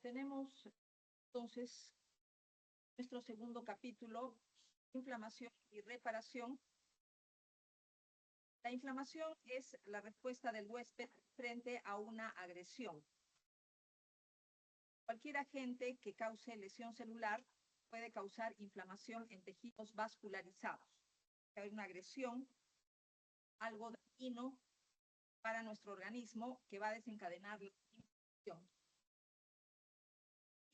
Tenemos entonces nuestro segundo capítulo, inflamación y reparación. La inflamación es la respuesta del huésped frente a una agresión. Cualquier agente que cause lesión celular puede causar inflamación en tejidos vascularizados. Hay una agresión, algo dañino para nuestro organismo que va a desencadenar la inflamación.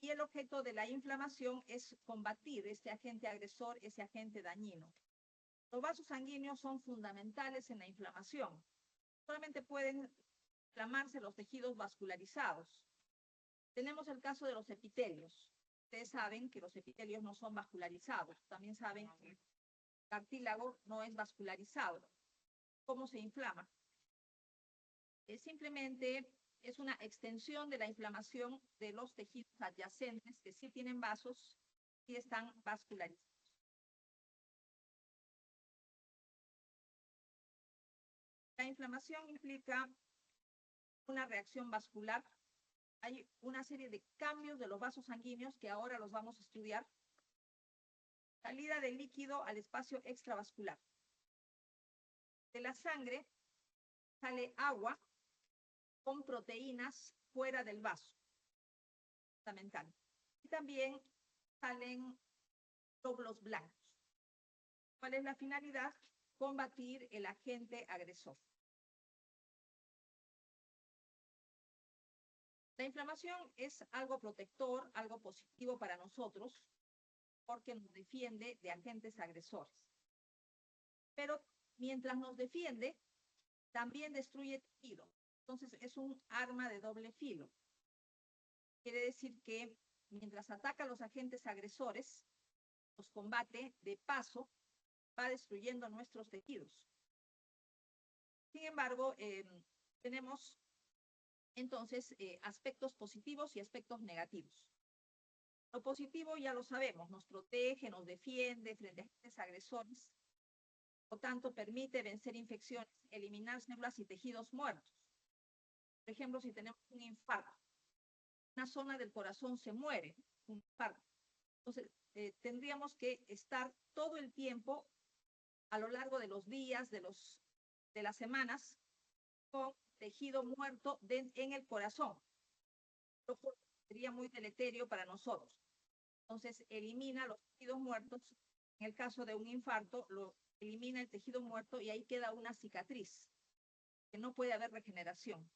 Y el objeto de la inflamación es combatir este agente agresor, ese agente dañino. Los vasos sanguíneos son fundamentales en la inflamación. Solamente pueden inflamarse los tejidos vascularizados. Tenemos el caso de los epitelios. Ustedes saben que los epitelios no son vascularizados. También saben que el cartílago no es vascularizado. ¿Cómo se inflama? Simplemente es una extensión de la inflamación de los tejidos adyacentes que sí tienen vasos y están vascularizados. La inflamación implica una reacción vascular. Hay una serie de cambios de los vasos sanguíneos que ahora los vamos a estudiar. Salida de líquido al espacio extravascular. De la sangre sale agua con proteínas fuera del vaso. Fundamental. Y también salen glóbulos blancos. ¿Cuál es la finalidad? Combatir el agente agresor. La inflamación es algo protector, algo positivo para nosotros, porque nos defiende de agentes agresores. Pero mientras nos defiende, también destruye tejido. Entonces es un arma de doble filo. Quiere decir que mientras ataca a los agentes agresores, los combate, de paso, va destruyendo nuestros tejidos. Sin embargo, tenemos entonces aspectos positivos y aspectos negativos. Lo positivo ya lo sabemos, nos protege, nos defiende frente a agentes agresores. Por tanto, permite vencer infecciones, eliminar células y tejidos muertos. Por ejemplo, si tenemos un infarto, una zona del corazón se muere, un infarto. Entonces, tendríamos que estar todo el tiempo, a lo largo de los días, de las semanas, con tejido muerto en el corazón. Lo cual sería muy deleterio para nosotros. Entonces, elimina los tejidos muertos. En el caso de un infarto, elimina el tejido muerto y ahí queda una cicatriz, que no puede haber regeneración.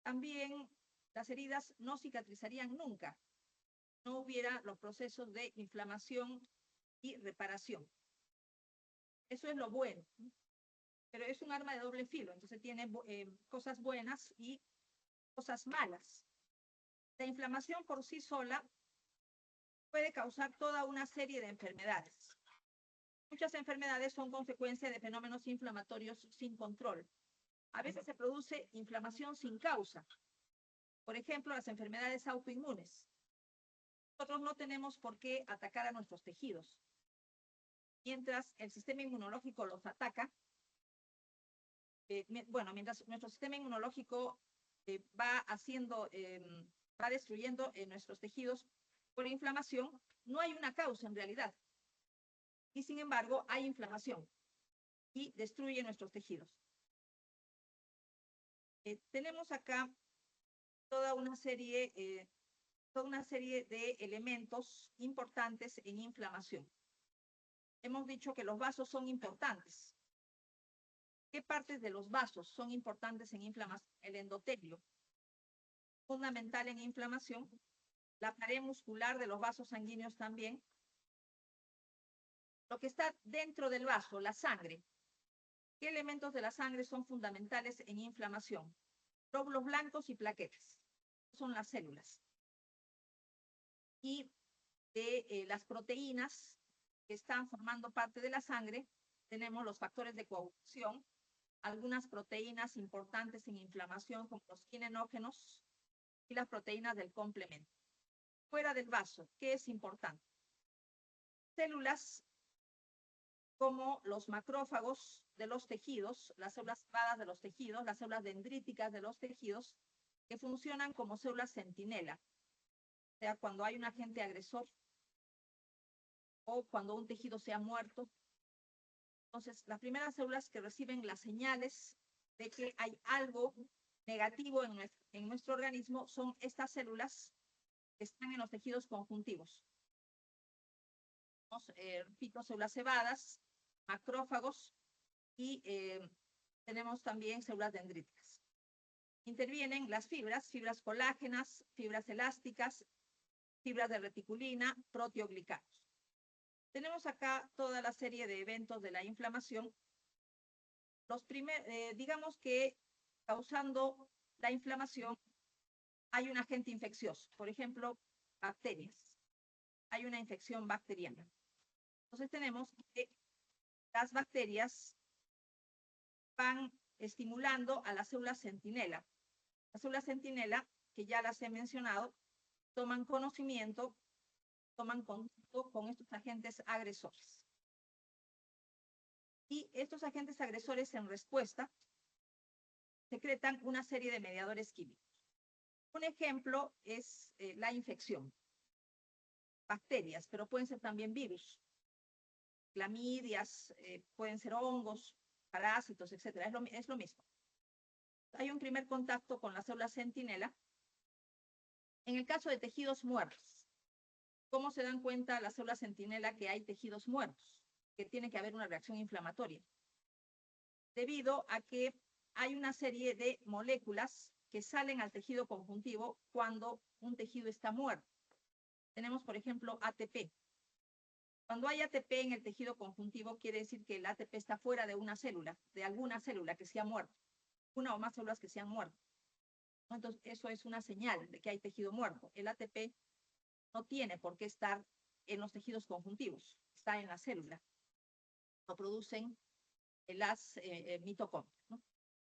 También las heridas no cicatrizarían nunca. No hubiera los procesos de inflamación y reparación. Eso es lo bueno. Pero es un arma de doble filo, entonces tiene cosas buenas y cosas malas. La inflamación por sí sola puede causar toda una serie de enfermedades. Muchas enfermedades son consecuencia de fenómenos inflamatorios sin control. A veces se produce inflamación sin causa. Por ejemplo, las enfermedades autoinmunes. Nosotros no tenemos por qué atacar a nuestros tejidos. Mientras el sistema inmunológico los ataca, mientras nuestro sistema inmunológico va destruyendo nuestros tejidos por inflamación, no hay una causa en realidad. Y sin embargo, hay inflamación y destruye nuestros tejidos. Tenemos acá toda una serie de elementos importantes en inflamación. Hemos dicho que los vasos son importantes. ¿Qué partes de los vasos son importantes en inflamación? El endotelio, fundamental en inflamación. La pared muscular de los vasos sanguíneos también. Lo que está dentro del vaso, la sangre. ¿Qué elementos de la sangre son fundamentales en inflamación? Glóbulos blancos y plaquetas. Son las células. Y de las proteínas que están formando parte de la sangre, tenemos los factores de coagulación, algunas proteínas importantes en inflamación como los kinenógenos y las proteínas del complemento. Fuera del vaso, ¿qué es importante? Células como los macrófagos de los tejidos, las células cerradas de los tejidos, las células dendríticas de los tejidos, que funcionan como células centinela. sea, cuando hay un agente agresor o cuando un tejido se ha muerto. Entonces, las primeras células que reciben las señales de que hay algo negativo en nuestro organismo son estas células que están en los tejidos conjuntivos. Repito, células cebadas, macrófagos y tenemos también células dendríticas. Intervienen las fibras colágenas, fibras elásticas, fibras de reticulina, proteoglicanos. Tenemos acá toda la serie de eventos de la inflamación. Digamos que causando la inflamación hay un agente infeccioso, por ejemplo, bacterias. Hay una infección bacteriana. Entonces tenemos que las bacterias van estimulando a las células centinela. Las células centinela, que ya las he mencionado, toman conocimiento, toman contacto con estos agentes agresores. Y estos agentes agresores en respuesta secretan una serie de mediadores químicos. Un ejemplo es la infección. Bacterias, pero pueden ser también virus. Clamidias, pueden ser hongos, parásitos, etc. Es lo mismo. Hay un primer contacto con la célula centinela. En el caso de tejidos muertos, ¿cómo se dan cuenta las células centinela que hay tejidos muertos? Que tiene que haber una reacción inflamatoria. Debido a que hay una serie de moléculas que salen al tejido conjuntivo cuando un tejido está muerto. Tenemos, por ejemplo, ATP. Cuando hay ATP en el tejido conjuntivo, quiere decir que el ATP está fuera de una célula, de alguna célula que se ha muerto, una o más células que se han muerto. Entonces, eso es una señal de que hay tejido muerto. El ATP no tiene por qué estar en los tejidos conjuntivos, está en la célula. Lo producen las mitocondrias, ¿no?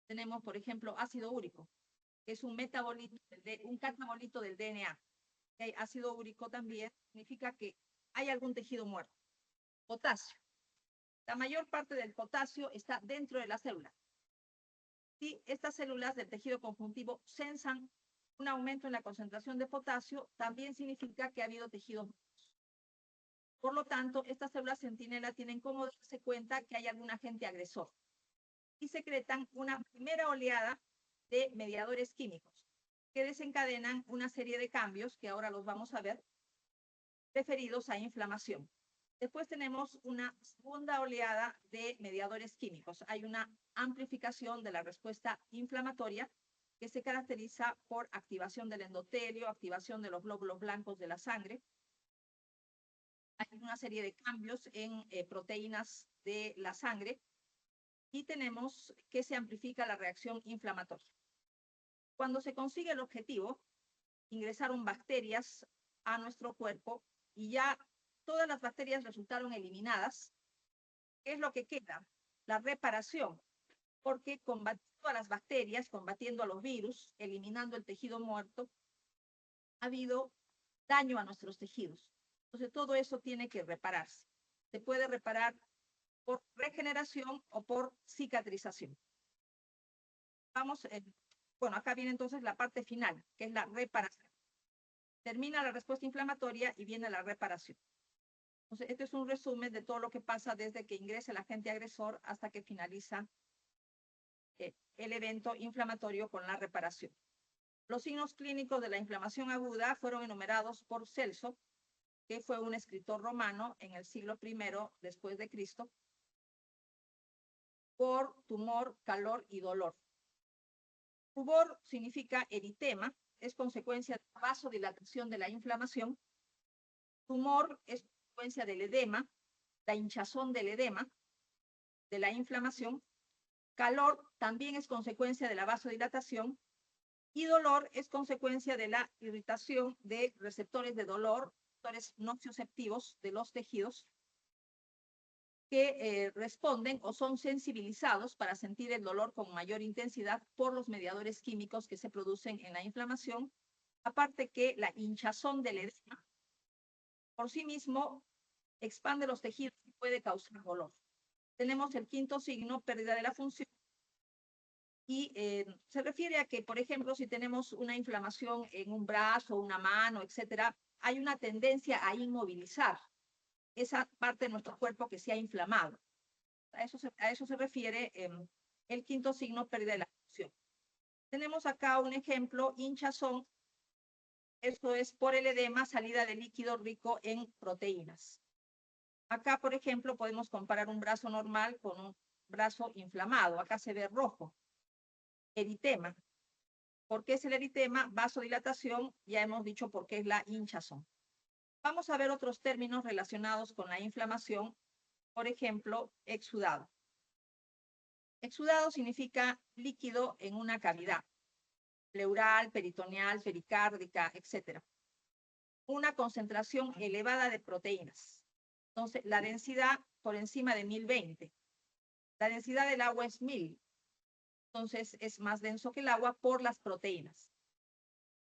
Tenemos, por ejemplo, ácido úrico, que es un catabolito del DNA. Ácido úrico también significa que hay algún tejido muerto. Potasio. La mayor parte del potasio está dentro de la célula. Si estas células del tejido conjuntivo sensan un aumento en la concentración de potasio, también significa que ha habido tejidos muertos. Por lo tanto, estas células centinela tienen como darse cuenta que hay algún agente agresor y secretan una primera oleada de mediadores químicos que desencadenan una serie de cambios que ahora los vamos a ver, referidos a inflamación. Después tenemos una segunda oleada de mediadores químicos. Hay una amplificación de la respuesta inflamatoria que se caracteriza por activación del endotelio, activación de los glóbulos blancos de la sangre. Hay una serie de cambios en proteínas de la sangre y tenemos que se amplifica la reacción inflamatoria. Cuando se consigue el objetivo, ingresaron bacterias a nuestro cuerpo y ya todas las bacterias resultaron eliminadas. ¿Qué es lo que queda? La reparación, porque combatiendo a las bacterias, combatiendo a los virus, eliminando el tejido muerto, ha habido daño a nuestros tejidos. Entonces todo eso tiene que repararse. Se puede reparar por regeneración o por cicatrización. Bueno, acá viene entonces la parte final, que es la reparación. Termina la respuesta inflamatoria y viene la reparación. Entonces, este es un resumen de todo lo que pasa desde que ingresa el agente agresor hasta que finaliza el evento inflamatorio con la reparación. Los signos clínicos de la inflamación aguda fueron enumerados por Celso, que fue un escritor romano en el siglo I después de Cristo, por tumor, calor y dolor. Rubor significa eritema, es consecuencia de la vasodilatación de la inflamación. Tumor es consecuencia del edema, la hinchazón del edema, de la inflamación. Calor también es consecuencia de la vasodilatación. Y dolor es consecuencia de la irritación de receptores de dolor, receptores nocioceptivos de los tejidos, que responden o son sensibilizados para sentir el dolor con mayor intensidad por los mediadores químicos que se producen en la inflamación, aparte que la hinchazón del edema por sí mismo expande los tejidos y puede causar dolor. Tenemos el quinto signo, pérdida de la función, y se refiere a que, por ejemplo, si tenemos una inflamación en un brazo, una mano, etcétera, hay una tendencia a inmovilizar esa parte de nuestro cuerpo que se ha inflamado. A eso se refiere el quinto signo, pérdida de la función. Tenemos acá un ejemplo, hinchazón. Esto es por el edema, salida de líquido rico en proteínas. Acá, por ejemplo, podemos comparar un brazo normal con un brazo inflamado. Acá se ve rojo. Eritema. ¿Por qué es el eritema? Vasodilatación, ya hemos dicho por qué es la hinchazón. Vamos a ver otros términos relacionados con la inflamación. Por ejemplo, exudado. Exudado significa líquido en una cavidad. Pleural, peritoneal, pericárdica, etc. Una concentración elevada de proteínas. Entonces, la densidad por encima de 1020. La densidad del agua es 1000. Entonces, es más denso que el agua por las proteínas.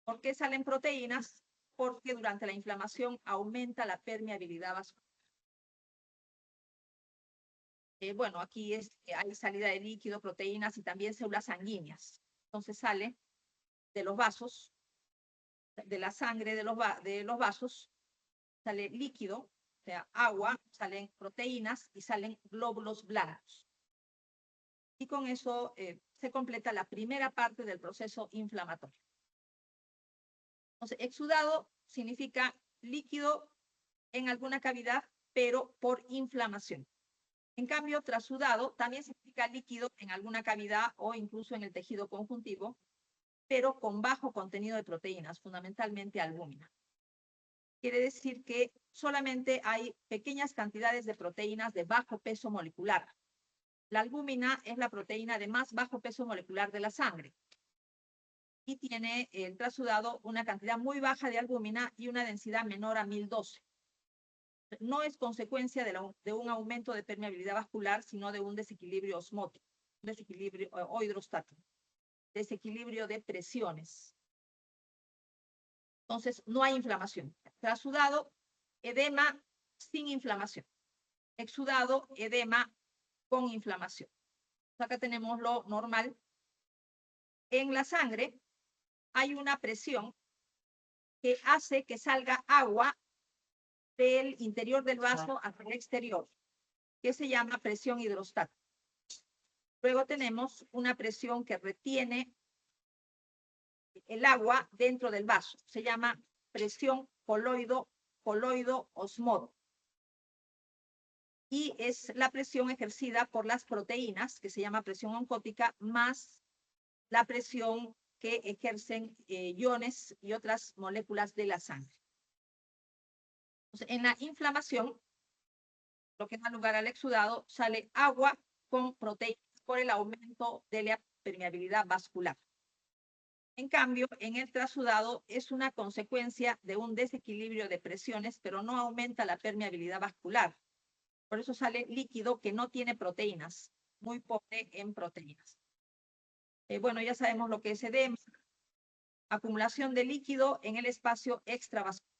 ¿Por qué salen proteínas? Porque durante la inflamación aumenta la permeabilidad vascular. Bueno, aquí hay salida de líquido, proteínas y también células sanguíneas. Entonces sale de los vasos, de la sangre de los vasos, sale líquido, o sea, agua, salen proteínas y salen glóbulos blancos. Y con eso se completa la primera parte del proceso inflamatorio. Entonces, exudado significa líquido en alguna cavidad, pero por inflamación. En cambio, trasudado también significa líquido en alguna cavidad o incluso en el tejido conjuntivo, pero con bajo contenido de proteínas, fundamentalmente albúmina. Quiere decir que solamente hay pequeñas cantidades de proteínas de bajo peso molecular. La albúmina es la proteína de más bajo peso molecular de la sangre. Y tiene el trasudado una cantidad muy baja de albúmina y una densidad menor a 1012. No es consecuencia de un aumento de permeabilidad vascular, sino de un desequilibrio osmótico, un desequilibrio o hidrostático, desequilibrio de presiones. Entonces, no hay inflamación. Trasudado, edema sin inflamación. Exudado, edema con inflamación. Acá tenemos lo normal. En la sangre hay una presión que hace que salga agua del interior del vaso hacia el exterior, que se llama presión hidrostática. Luego tenemos una presión que retiene el agua dentro del vaso. Se llama presión coloido-osmótica. Y es la presión ejercida por las proteínas, que se llama presión oncótica, más la presión que ejercen iones y otras moléculas de la sangre. Entonces, en la inflamación, lo que da lugar al exudado, sale agua con proteínas por el aumento de la permeabilidad vascular. En cambio, en el trasudado es una consecuencia de un desequilibrio de presiones, pero no aumenta la permeabilidad vascular. Por eso sale líquido que no tiene proteínas, muy pobre en proteínas. Bueno, ya sabemos lo que es edema, acumulación de líquido en el espacio extravascular.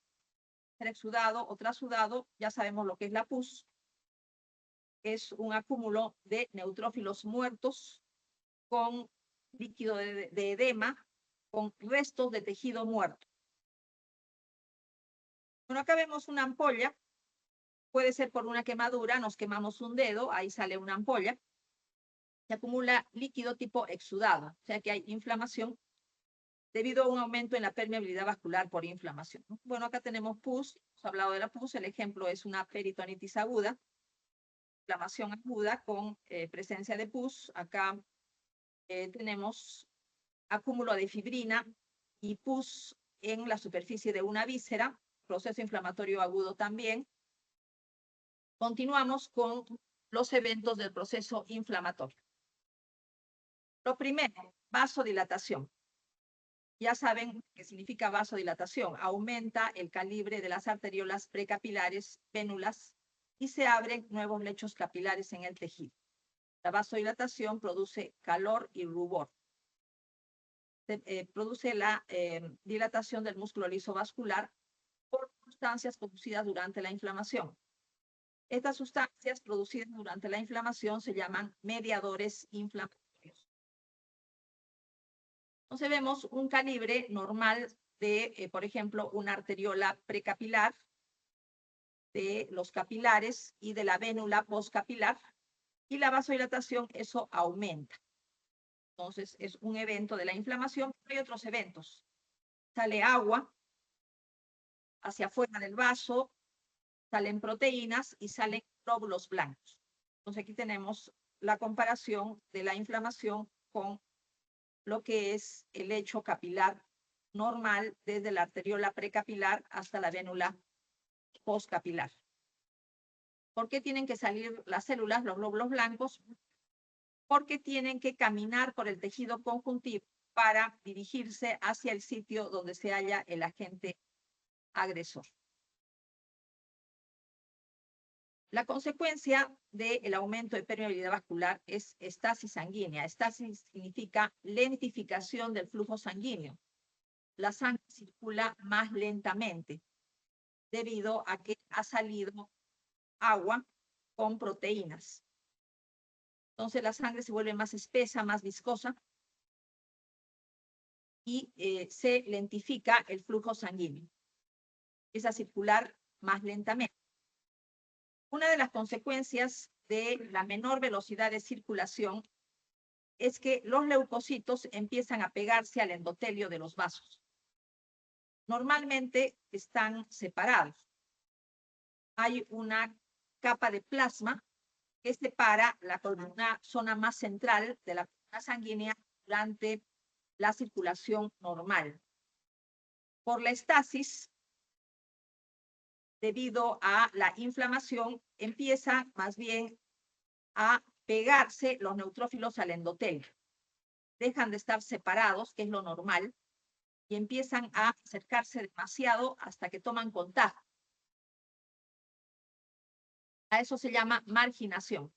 Exudado o trasudado, ya sabemos lo que es la pus. Es un acúmulo de neutrófilos muertos con líquido de edema, con restos de tejido muerto. Bueno, acá vemos una ampolla. Puede ser por una quemadura, nos quemamos un dedo, ahí sale una ampolla. Se acumula líquido tipo exudado, o sea que hay inflamación debido a un aumento en la permeabilidad vascular por inflamación. Bueno, acá tenemos pus, hemos hablado de la pus, el ejemplo es una peritonitis aguda, inflamación aguda con presencia de pus. Acá tenemos acúmulo de fibrina y pus en la superficie de una víscera, proceso inflamatorio agudo también. Continuamos con los eventos del proceso inflamatorio. Lo primero, vasodilatación. Ya saben qué significa vasodilatación. Aumenta el calibre de las arteriolas precapilares, vénulas, y se abren nuevos lechos capilares en el tejido. La vasodilatación produce calor y rubor. Produce la dilatación del músculo liso vascular por sustancias producidas durante la inflamación. Estas sustancias producidas durante la inflamación se llaman mediadores inflamatorios. Entonces vemos un calibre normal de, por ejemplo, una arteriola precapilar, de los capilares y de la vénula postcapilar, y la vasodilatación, eso aumenta. Entonces, es un evento de la inflamación, pero hay otros eventos. Sale agua hacia afuera del vaso, salen proteínas y salen glóbulos blancos. Entonces, aquí tenemos la comparación de la inflamación con lo que es el lecho capilar normal desde la arteriola precapilar hasta la vénula postcapilar. ¿Por qué tienen que salir las células, los glóbulos blancos? Porque tienen que caminar por el tejido conjuntivo para dirigirse hacia el sitio donde se halla el agente agresor. La consecuencia del aumento de permeabilidad vascular es estasis sanguínea. Estasis significa lentificación del flujo sanguíneo. La sangre circula más lentamente debido a que ha salido agua con proteínas. Entonces la sangre se vuelve más espesa, más viscosa y se lentifica el flujo sanguíneo. Empieza a circular más lentamente. Una de las consecuencias de la menor velocidad de circulación es que los leucocitos empiezan a pegarse al endotelio de los vasos. Normalmente están separados. Hay una capa de plasma que separa una zona más central de la columna sanguínea durante la circulación normal. Por la estasis, debido a la inflamación, empieza más bien a pegarse los neutrófilos al endotelio. Dejan de estar separados, que es lo normal, y empiezan a acercarse demasiado hasta que toman contacto. A eso se llama marginación.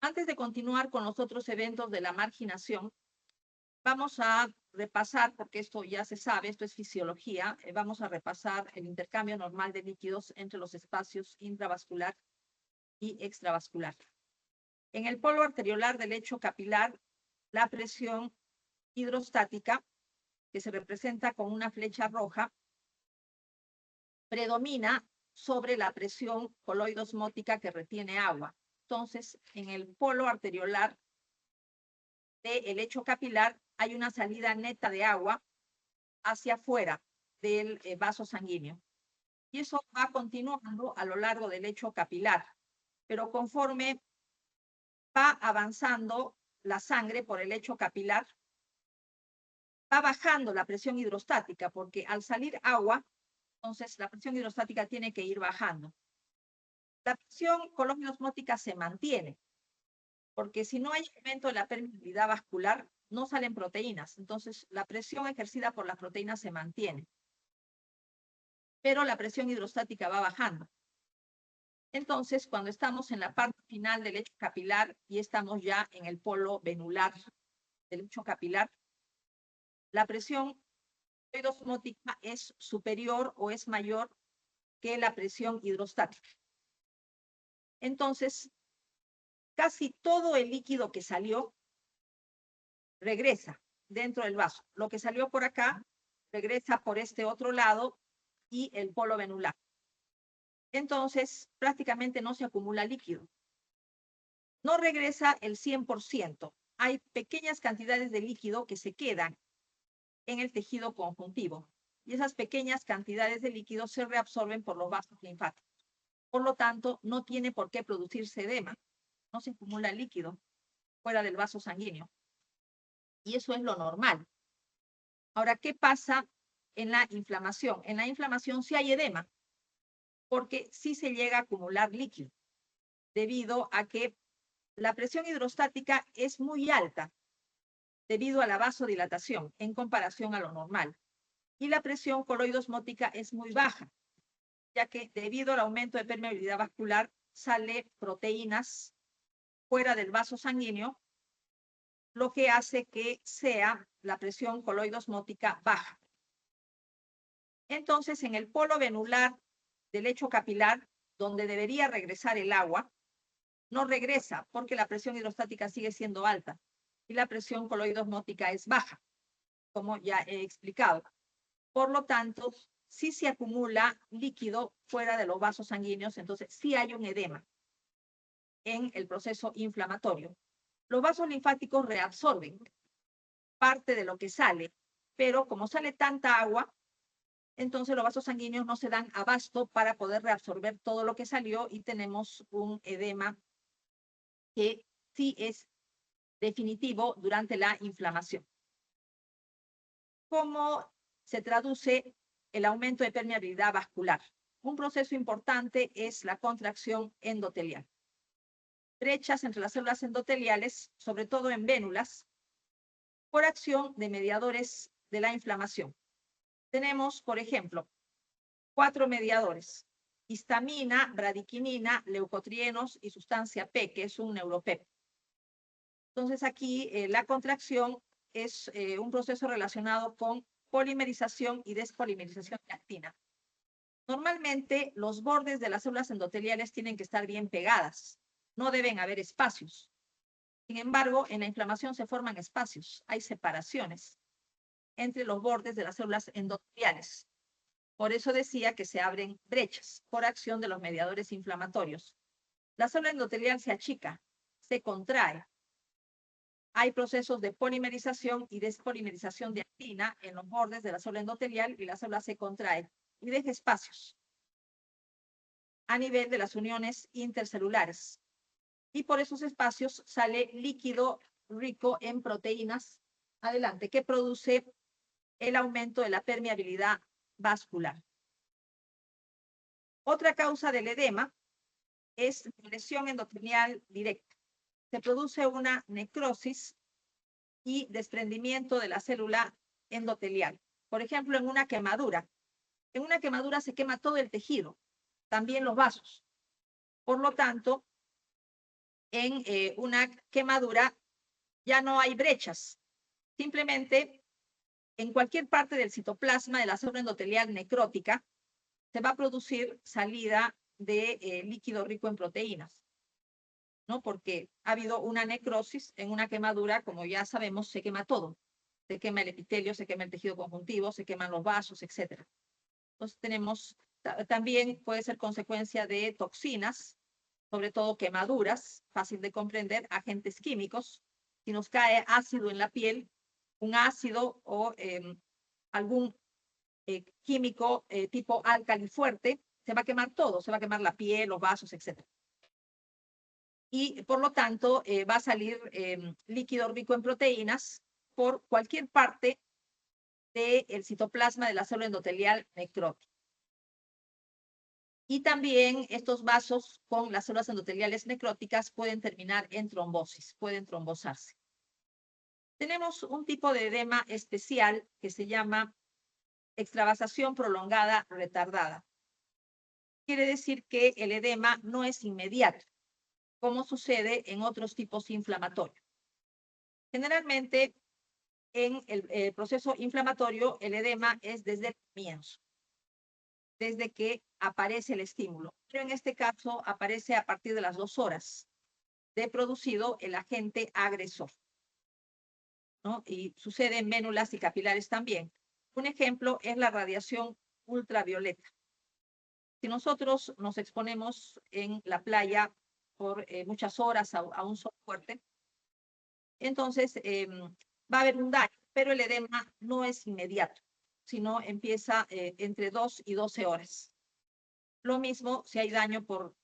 Antes de continuar con los otros eventos de la marginación, vamos a repasar, porque esto ya se sabe, esto es fisiología, vamos a repasar el intercambio normal de líquidos entre los espacios intravascular y extravascular. En el polo arteriolar del lecho capilar, la presión hidrostática, que se representa con una flecha roja, predomina sobre la presión coloidosmótica que retiene agua. Entonces, en el polo arteriolar del lecho capilar hay una salida neta de agua hacia afuera del vaso sanguíneo. Y eso va continuando a lo largo del lecho capilar. Pero conforme va avanzando la sangre por el lecho capilar, va bajando la presión hidrostática, porque al salir agua, entonces la presión hidrostática tiene que ir bajando. La presión coloidosmótica se mantiene, porque si no hay aumento de la permeabilidad vascular, no salen proteínas. Entonces, la presión ejercida por las proteínas se mantiene. Pero la presión hidrostática va bajando. Entonces, cuando estamos en la parte final del lecho capilar y estamos ya en el polo venular del lecho capilar, la presión coloidosmótica es superior o es mayor que la presión hidrostática. Entonces, casi todo el líquido que salió regresa dentro del vaso. Lo que salió por acá regresa por este otro lado y el polo venular. Entonces, prácticamente no se acumula líquido. No regresa el 100%. Hay pequeñas cantidades de líquido que se quedan en el tejido conjuntivo. Y esas pequeñas cantidades de líquido se reabsorben por los vasos linfáticos. Por lo tanto, no tiene por qué producirse edema. No se acumula líquido fuera del vaso sanguíneo. Y eso es lo normal. Ahora, ¿qué pasa en la inflamación? En la inflamación sí hay edema, porque sí se llega a acumular líquido, debido a que la presión hidrostática es muy alta, debido a la vasodilatación, en comparación a lo normal. Y la presión coloidosmótica es muy baja, ya que debido al aumento de permeabilidad vascular, sale proteínas fuera del vaso sanguíneo, lo que hace que sea la presión coloidosmótica baja. Entonces, en el polo venular del lecho capilar, donde debería regresar el agua, no regresa porque la presión hidrostática sigue siendo alta y la presión coloidosmótica es baja. como ya he explicado. Por lo tanto, si se acumula líquido fuera de los vasos sanguíneos, entonces sí hay un edema en el proceso inflamatorio. Los vasos linfáticos reabsorben parte de lo que sale, pero como sale tanta agua, entonces los vasos sanguíneos no se dan abasto para poder reabsorber todo lo que salió y tenemos un edema que sí es definitivo durante la inflamación. ¿Cómo se traduce el aumento de permeabilidad vascular? Un proceso importante es la contracción endotelial. Brechas entre las células endoteliales, sobre todo en vénulas, por acción de mediadores de la inflamación. Tenemos, por ejemplo, 4 mediadores: histamina, bradiquinina, leucotrienos y sustancia P, que es un neuropéptido. Entonces aquí la contracción es un proceso relacionado con polimerización y despolimerización de actina. Normalmente los bordes de las células endoteliales tienen que estar bien pegadas, no deben haber espacios. Sin embargo, en la inflamación se forman espacios, hay separaciones entre los bordes de las células endoteliales. Por eso decía que se abren brechas por acción de los mediadores inflamatorios. La célula endotelial se achica, se contrae. Hay procesos de polimerización y despolimerización de actina en los bordes de la célula endotelial y la célula se contrae y deja espacios a nivel de las uniones intercelulares. Y por esos espacios sale líquido rico en proteínas, adelante, que produce el aumento de la permeabilidad vascular. Otra causa del edema es lesión endotelial directa. Se produce una necrosis y desprendimiento de la célula endotelial. Por ejemplo, en una quemadura. En una quemadura se quema todo el tejido, también los vasos. Por lo tanto, en una quemadura ya no hay brechas. Simplemente, en cualquier parte del citoplasma de la célula endotelial necrótica, se va a producir salida de líquido rico en proteínas, ¿no? Porque ha habido una necrosis en una quemadura, como ya sabemos, se quema todo. Se quema el epitelio, se quema el tejido conjuntivo, se queman los vasos, etc. Entonces tenemos, también puede ser consecuencia de toxinas, sobre todo quemaduras, fácil de comprender, agentes químicos. Si nos cae ácido en la piel, un ácido o algún químico tipo álcali fuerte, se va a quemar todo, se va a quemar la piel, los vasos, etc. Y por lo tanto va a salir líquido rico en proteínas por cualquier parte del citoplasma de la célula endotelial necrótica. Y también estos vasos con las células endoteliales necróticas pueden terminar en trombosis, pueden trombosarse. Tenemos un tipo de edema especial que se llama extravasación prolongada retardada. Quiere decir que el edema no es inmediato, como sucede en otros tipos inflamatorios. Generalmente, en el proceso inflamatorio, el edema es desde el comienzo, desde que aparece el estímulo. Pero en este caso aparece a partir de las 2 horas de producido el agente agresor, ¿no? Y sucede en ménulas y capilares también. Un ejemplo es la radiación ultravioleta. Si nosotros nos exponemos en la playa por muchas horas a un sol fuerte, entonces va a haber un daño, pero el edema no es inmediato, sino empieza entre 2 y 12 horas. Lo mismo si hay daño por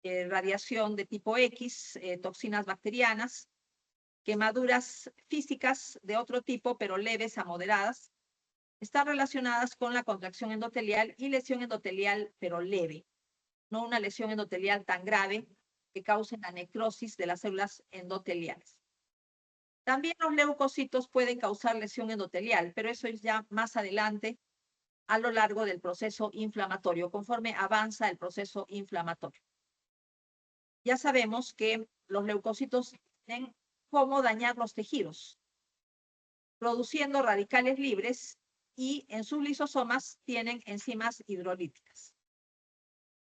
radiación de tipo X, toxinas bacterianas, quemaduras físicas de otro tipo, pero leves a moderadas, están relacionadas con la contracción endotelial y lesión endotelial, pero leve, no una lesión endotelial tan grave que cause la necrosis de las células endoteliales. También los leucocitos pueden causar lesión endotelial, pero eso es ya más adelante a lo largo del proceso inflamatorio, conforme avanza el proceso inflamatorio. Ya sabemos que los leucocitos tienen cómo dañar los tejidos, produciendo radicales libres y en sus lisosomas tienen enzimas hidrolíticas.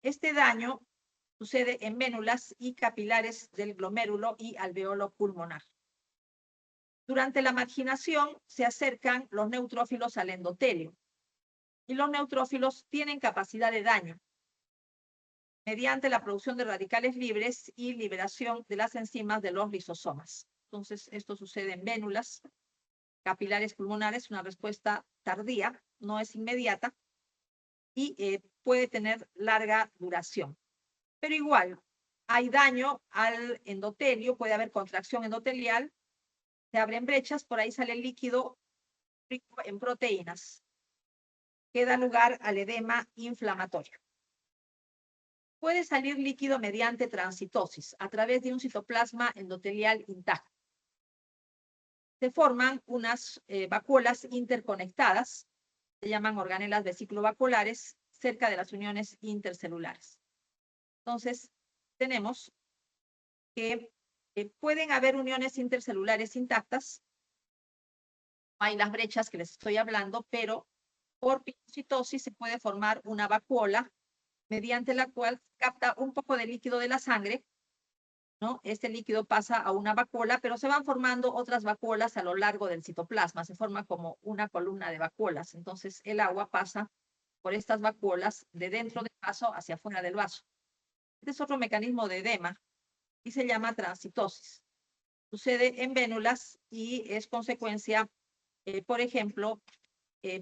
Este daño sucede en vénulas y capilares del glomérulo y alveolo pulmonar. Durante la marginación se acercan los neutrófilos al endotelio y los neutrófilos tienen capacidad de daño mediante la producción de radicales libres y liberación de las enzimas de los lisosomas. Entonces, esto sucede en vénulas capilares pulmonares, una respuesta tardía, no es inmediata, y puede tener larga duración. Pero igual, hay daño al endotelio, puede haber contracción endotelial, se abren brechas, por ahí sale el líquido rico en proteínas, que da lugar al edema inflamatorio. Puede salir líquido mediante transitosis, a través de un citoplasma endotelial intacto. Se forman unas vacuolas interconectadas, se llaman organelas vesículo-vacuolares, cerca de las uniones intercelulares. Entonces, tenemos que pueden haber uniones intercelulares intactas, hay las brechas que les estoy hablando, pero por pinocitosis se puede formar una vacuola mediante la cual capta un poco de líquido de la sangre, ¿no? Este líquido pasa a una vacuola, pero se van formando otras vacuolas a lo largo del citoplasma, se forma como una columna de vacuolas. Entonces, el agua pasa por estas vacuolas de dentro del vaso hacia afuera del vaso. Este es otro mecanismo de edema y se llama transitosis. Sucede en vénulas y es consecuencia, por ejemplo,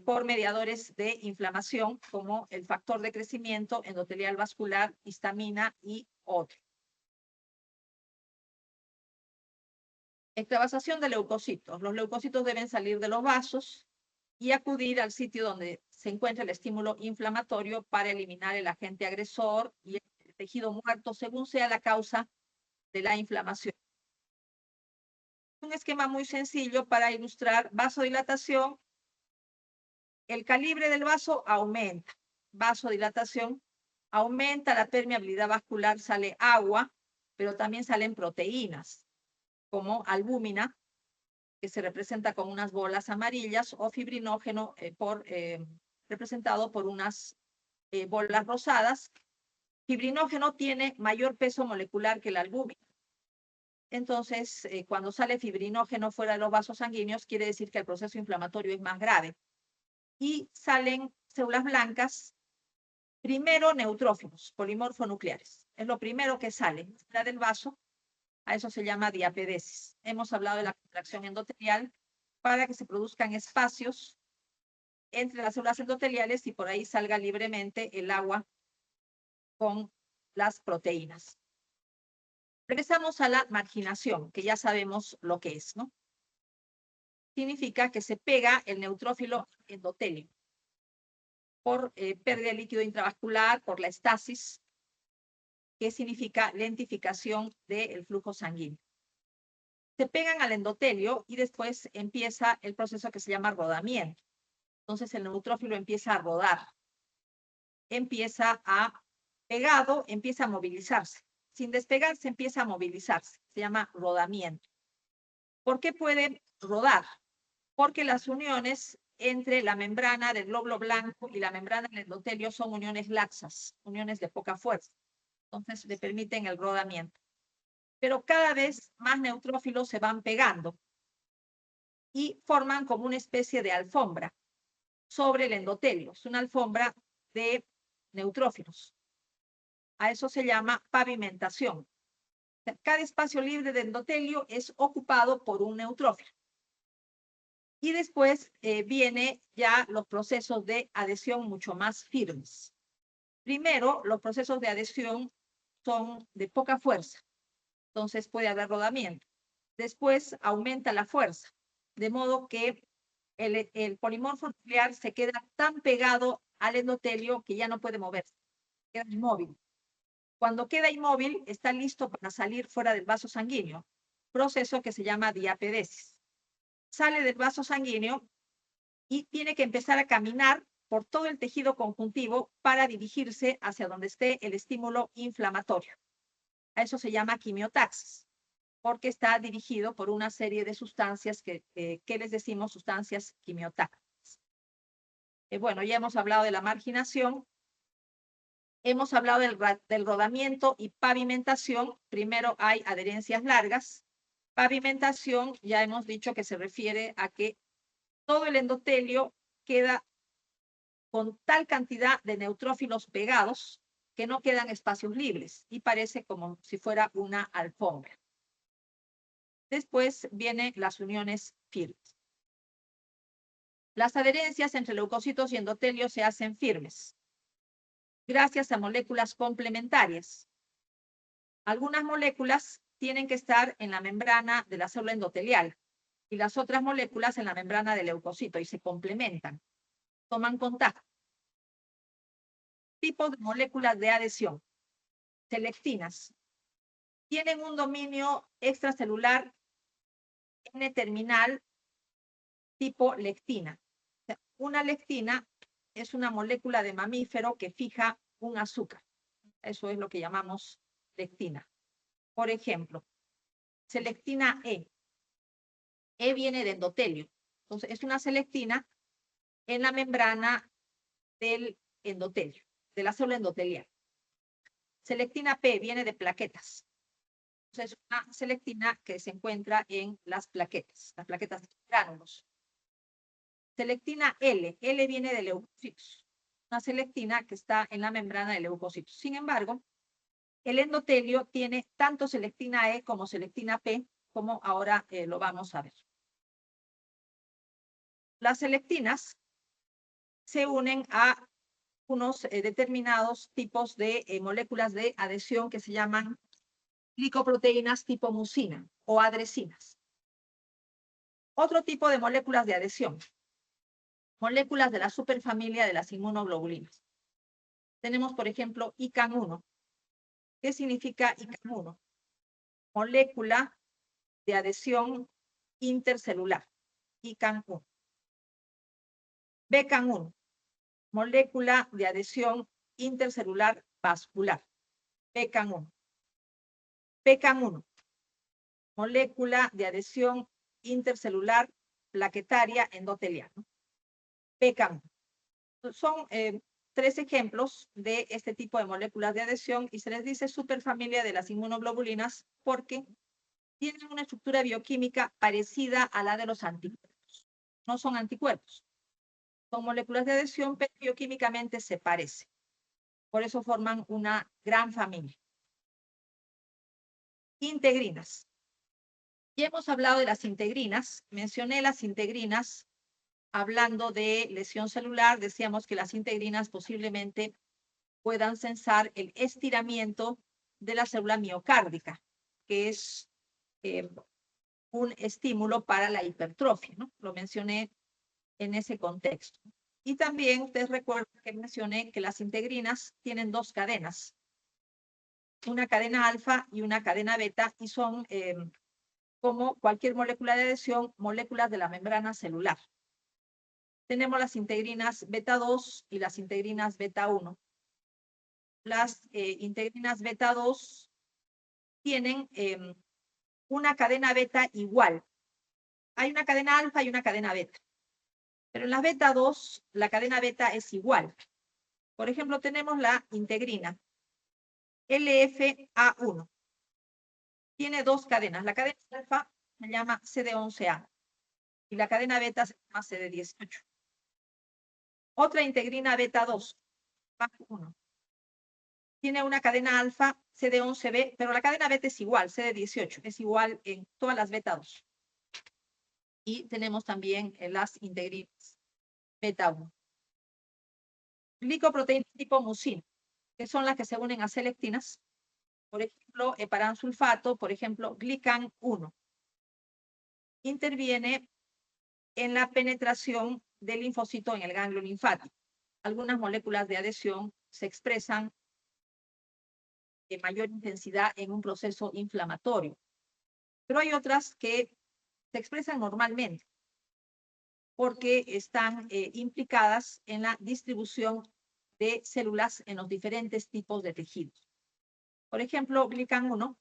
por mediadores de inflamación como el factor de crecimiento endotelial vascular, histamina y otro. Extravasación de leucocitos. Los leucocitos deben salir de los vasos y acudir al sitio donde se encuentra el estímulo inflamatorio para eliminar el agente agresor y el tejido muerto según sea la causa de la inflamación. Un esquema muy sencillo para ilustrar vasodilatación. El calibre del vaso aumenta. Vasodilatación aumenta la permeabilidad vascular, sale agua, pero también salen proteínas, como albúmina, que se representa con unas bolas amarillas, o fibrinógeno representado por unas bolas rosadas. Fibrinógeno tiene mayor peso molecular que la albúmina. Entonces, cuando sale fibrinógeno fuera de los vasos sanguíneos, quiere decir que el proceso inflamatorio es más grave. Y salen células blancas, primero neutrófilos, polimorfonucleares. Es lo primero que sale fuera del vaso. A eso se llama diapedesis. Hemos hablado de la contracción endotelial para que se produzcan espacios entre las células endoteliales y por ahí salga libremente el agua con las proteínas. Regresamos a la marginación, que ya sabemos lo que es, ¿no? Significa que se pega el neutrófilo endotelio por pérdida de líquido intravascular, por la estasis, que significa lentificación del flujo sanguíneo. Se pegan al endotelio y después empieza el proceso que se llama rodamiento. Entonces el neutrófilo empieza a rodar, empieza a movilizarse. Sin despegarse empieza a movilizarse, se llama rodamiento. ¿Por qué puede rodar? Porque las uniones entre la membrana del glóbulo blanco y la membrana del endotelio son uniones laxas, uniones de poca fuerza. Entonces le permiten el rodamiento. Pero cada vez más neutrófilos se van pegando y forman como una especie de alfombra sobre el endotelio. Es una alfombra de neutrófilos. A eso se llama pavimentación. Cada espacio libre de endotelio es ocupado por un neutrófilo. Y después viene ya los procesos de adhesión mucho más firmes. Primero, los procesos de adhesión son de poca fuerza. Entonces puede haber rodamiento. Después aumenta la fuerza, de modo que el polimorfo nuclear se queda tan pegado al endotelio que ya no puede moverse, queda inmóvil. Cuando queda inmóvil, está listo para salir fuera del vaso sanguíneo, proceso que se llama diapedesis. Sale del vaso sanguíneo y tiene que empezar a caminar por todo el tejido conjuntivo para dirigirse hacia donde esté el estímulo inflamatorio. A eso se llama quimiotaxis, porque está dirigido por una serie de sustancias que les decimos sustancias quimiotácticas. Bueno, ya hemos hablado de la marginación, hemos hablado del rodamiento y pavimentación. Primero hay adherencias largas, Pavimentación, ya hemos dicho que se refiere a que todo el endotelio queda con tal cantidad de neutrófilos pegados que no quedan espacios libres y parece como si fuera una alfombra. Después vienen las uniones firmes. Las adherencias entre leucocitos y endotelios se hacen firmes gracias a moléculas complementarias. Algunas moléculas tienen que estar en la membrana de la célula endotelial y las otras moléculas en la membrana del leucocito y se complementan, toman contacto. Tipos de moléculas de adhesión. Selectinas. Tienen un dominio extracelular N-terminal tipo lectina. Una lectina es una molécula de mamífero que fija un azúcar. Eso es lo que llamamos lectina. Por ejemplo, selectina E. E viene de endotelio. Entonces, es una selectina en la membrana del endotelio, de la célula endotelial. Selectina P viene de plaquetas. Entonces, es una selectina que se encuentra en las plaquetas de gránulos. Selectina L. L viene de leucocitos. Una selectina que está en la membrana de leucocitos. Sin embargo, el endotelio tiene tanto selectina E como selectina P, como ahora lo vamos a ver. Las selectinas se unen a unos determinados tipos de moléculas de adhesión que se llaman glicoproteínas tipo mucina o adresinas. Otro tipo de moléculas de adhesión. Moléculas de la superfamilia de las inmunoglobulinas. Tenemos, por ejemplo, ICAN1. ¿Qué significa ICAN1? Molécula de adhesión intercelular. ICAN1. BECAN1. Molécula de adhesión intercelular vascular. BECAN1. PECAN1. Molécula de adhesión intercelular plaquetaria endotelial. PECAN1. Son 3 ejemplos de este tipo de moléculas de adhesión y se les dice superfamilia de las inmunoglobulinas porque tienen una estructura bioquímica parecida a la de los anticuerpos. No son anticuerpos. Son moléculas de adhesión, pero bioquímicamente se parecen. Por eso forman una gran familia. Integrinas. Ya hemos hablado de las integrinas. Mencioné las integrinas hablando de lesión celular. Decíamos que las integrinas posiblemente puedan censar el estiramiento de la célula miocárdica, que es un estímulo para la hipertrofia, ¿no? Lo mencioné en ese contexto. Y también ustedes recuerdan que mencioné que las integrinas tienen 2 cadenas, una cadena alfa y una cadena beta, y son, como cualquier molécula de adhesión, moléculas de la membrana celular. Tenemos las integrinas beta 2 y las integrinas beta 1. Las integrinas beta 2 tienen una cadena beta igual. Hay una cadena alfa y una cadena beta. Pero en la beta 2, la cadena beta es igual. Por ejemplo, tenemos la integrina LFA1. Tiene 2 cadenas. La cadena alfa se llama CD11A y la cadena beta se llama CD18. Otra integrina beta 2, PAC1. Tiene una cadena alfa CD11B, pero la cadena beta es igual, CD18. Es igual en todas las beta 2. Y tenemos también las integrinas beta 1. Glicoproteínas tipo mucina, que son las que se unen a selectinas. Por ejemplo, heparansulfato, por ejemplo, glican1. Interviene en la penetración del linfocito en el ganglio linfático. Algunas moléculas de adhesión se expresan de mayor intensidad en un proceso inflamatorio, pero hay otras que se expresan normalmente porque están implicadas en la distribución de células en los diferentes tipos de tejidos. Por ejemplo, glican1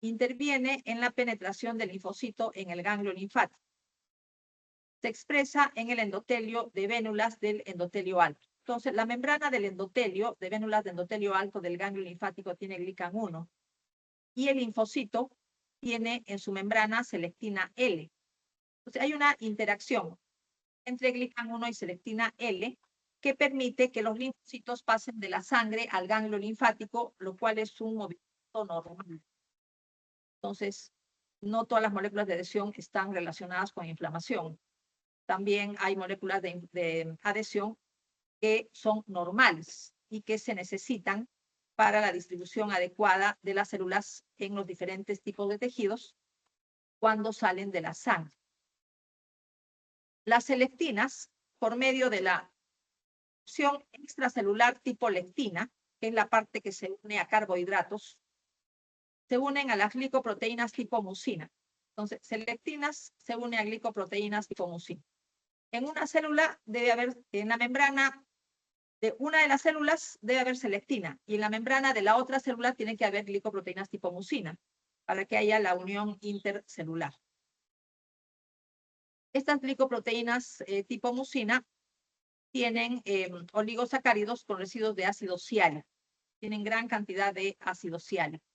interviene en la penetración del linfocito en el ganglio linfático. Se expresa en el endotelio de vénulas del endotelio alto. Entonces, la membrana del endotelio, de vénulas de endotelio alto del ganglio linfático tiene glican1 y el linfocito tiene en su membrana selectina L. Entonces, hay una interacción entre glican 1 y selectina L que permite que los linfocitos pasen de la sangre al ganglio linfático, lo cual es un movimiento normal. Entonces, no todas las moléculas de adhesión están relacionadas con inflamación. También hay moléculas de adhesión que son normales y que se necesitan para la distribución adecuada de las células en los diferentes tipos de tejidos cuando salen de la sangre. Las selectinas, por medio de la función extracelular tipo lectina, que es la parte que se une a carbohidratos, se unen a las glicoproteínas tipo mucina. Entonces, selectinas se une a glicoproteínas tipo mucina. En una célula debe haber, en la membrana de una de las células debe haber selectina y en la membrana de la otra célula tiene que haber glicoproteínas tipo mucina para que haya la unión intercelular. Estas glicoproteínas tipo mucina tienen oligosacáridos con residuos de ácido ciálico. Tienen gran cantidad de ácido ciálico.